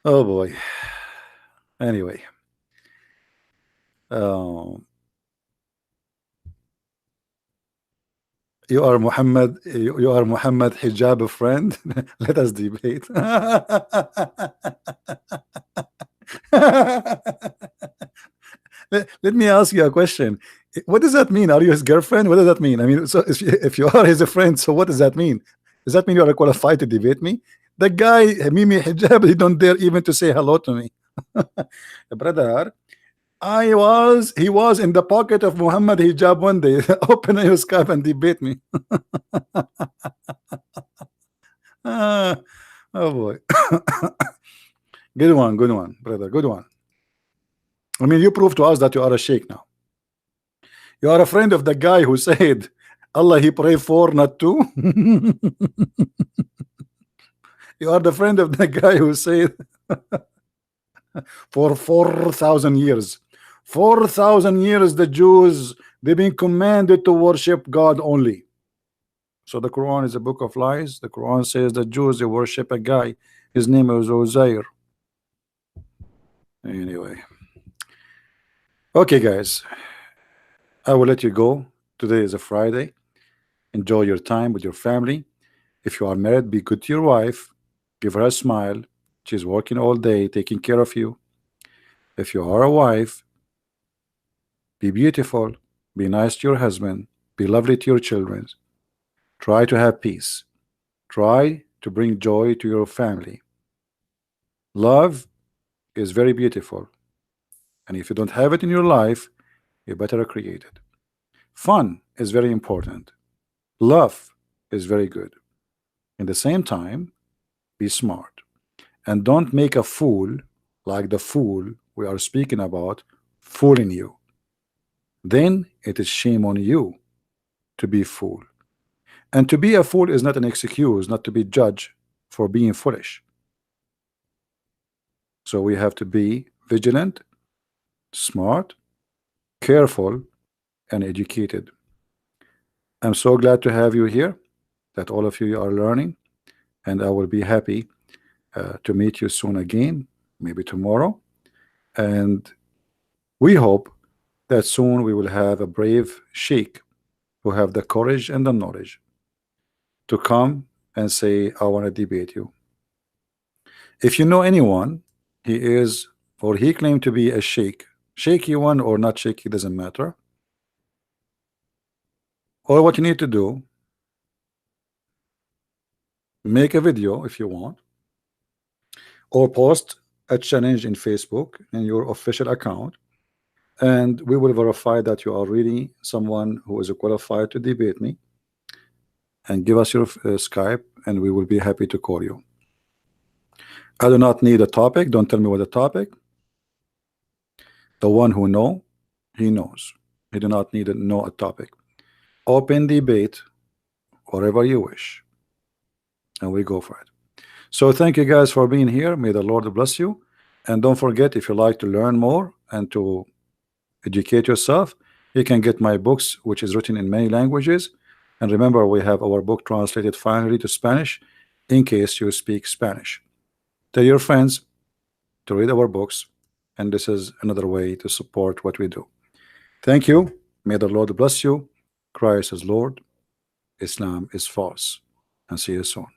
S1: Oh boy. Anyway, you are Muhammad. You are Muhammad Hijab friend. Let us debate. Let me ask you a question. What does that mean? Are you his girlfriend? What does that mean? I mean, so if you are his friend, so what does that mean? Does that mean you are qualified to debate me? The guy, Mimi Hijab, he don't dare even to say hello to me. Brother, he was in the pocket of Muhammad Hijab one day. Open your Skype and debate me. Oh boy. Good one, brother. Good one. I mean, you prove to us that you are a sheikh now. You are a friend of the guy who said, Allah he pray for, not two. You are the friend of the guy who said for 4,000 years. 4,000 years the Jews, they've been commanded to worship God only. So the Quran is a book of lies. The Quran says the Jews, they worship a guy, his name is Uzair. Anyway, okay guys, I will let you go. Today is a Friday. Enjoy your time with your family. If you are married, be good to your wife. Give her a smile. She's working all day taking care of you. If you are a wife, be beautiful, be nice to your husband, be lovely to your children. Try to have peace. Try to bring joy to your family. Love is very beautiful, and if you don't have it in your life, you better create it. Fun is very important. Love is very good. In the same time, be smart, and don't make a fool like the fool we are speaking about fooling you, then it is shame on you to be fool. And to be a fool is not an excuse not to be judged for being foolish. So we have to be vigilant, smart, careful, and educated. I'm so glad to have you here, that all of you are learning, and I will be happy to meet you soon again, maybe tomorrow. And we hope that soon we will have a brave sheikh who have the courage and the knowledge to come and say, I want to debate you. If you know anyone, he is or he claimed to be a sheikh, shaky one or not shaky, doesn't matter. All what you need to do, make a video if you want, or post a challenge in Facebook in your official account, and we will verify that you are really someone who is qualified to debate me, and give us your Skype, and we will be happy to call you. I do not need a topic. Don't tell me what the topic. The one who know, he knows. He do not need to know a topic. Open debate whatever you wish, and we go for it. So thank you guys for being here. May the Lord bless you. And don't forget, if you like to learn more and to educate yourself, you can get my books, which is written in many languages. And remember, we have our book translated finally to Spanish in case you speak Spanish. Tell your friends to read our books, and this is another way to support what we do. Thank you. May the Lord bless you. Christ is Lord. Islam is false. And see you soon.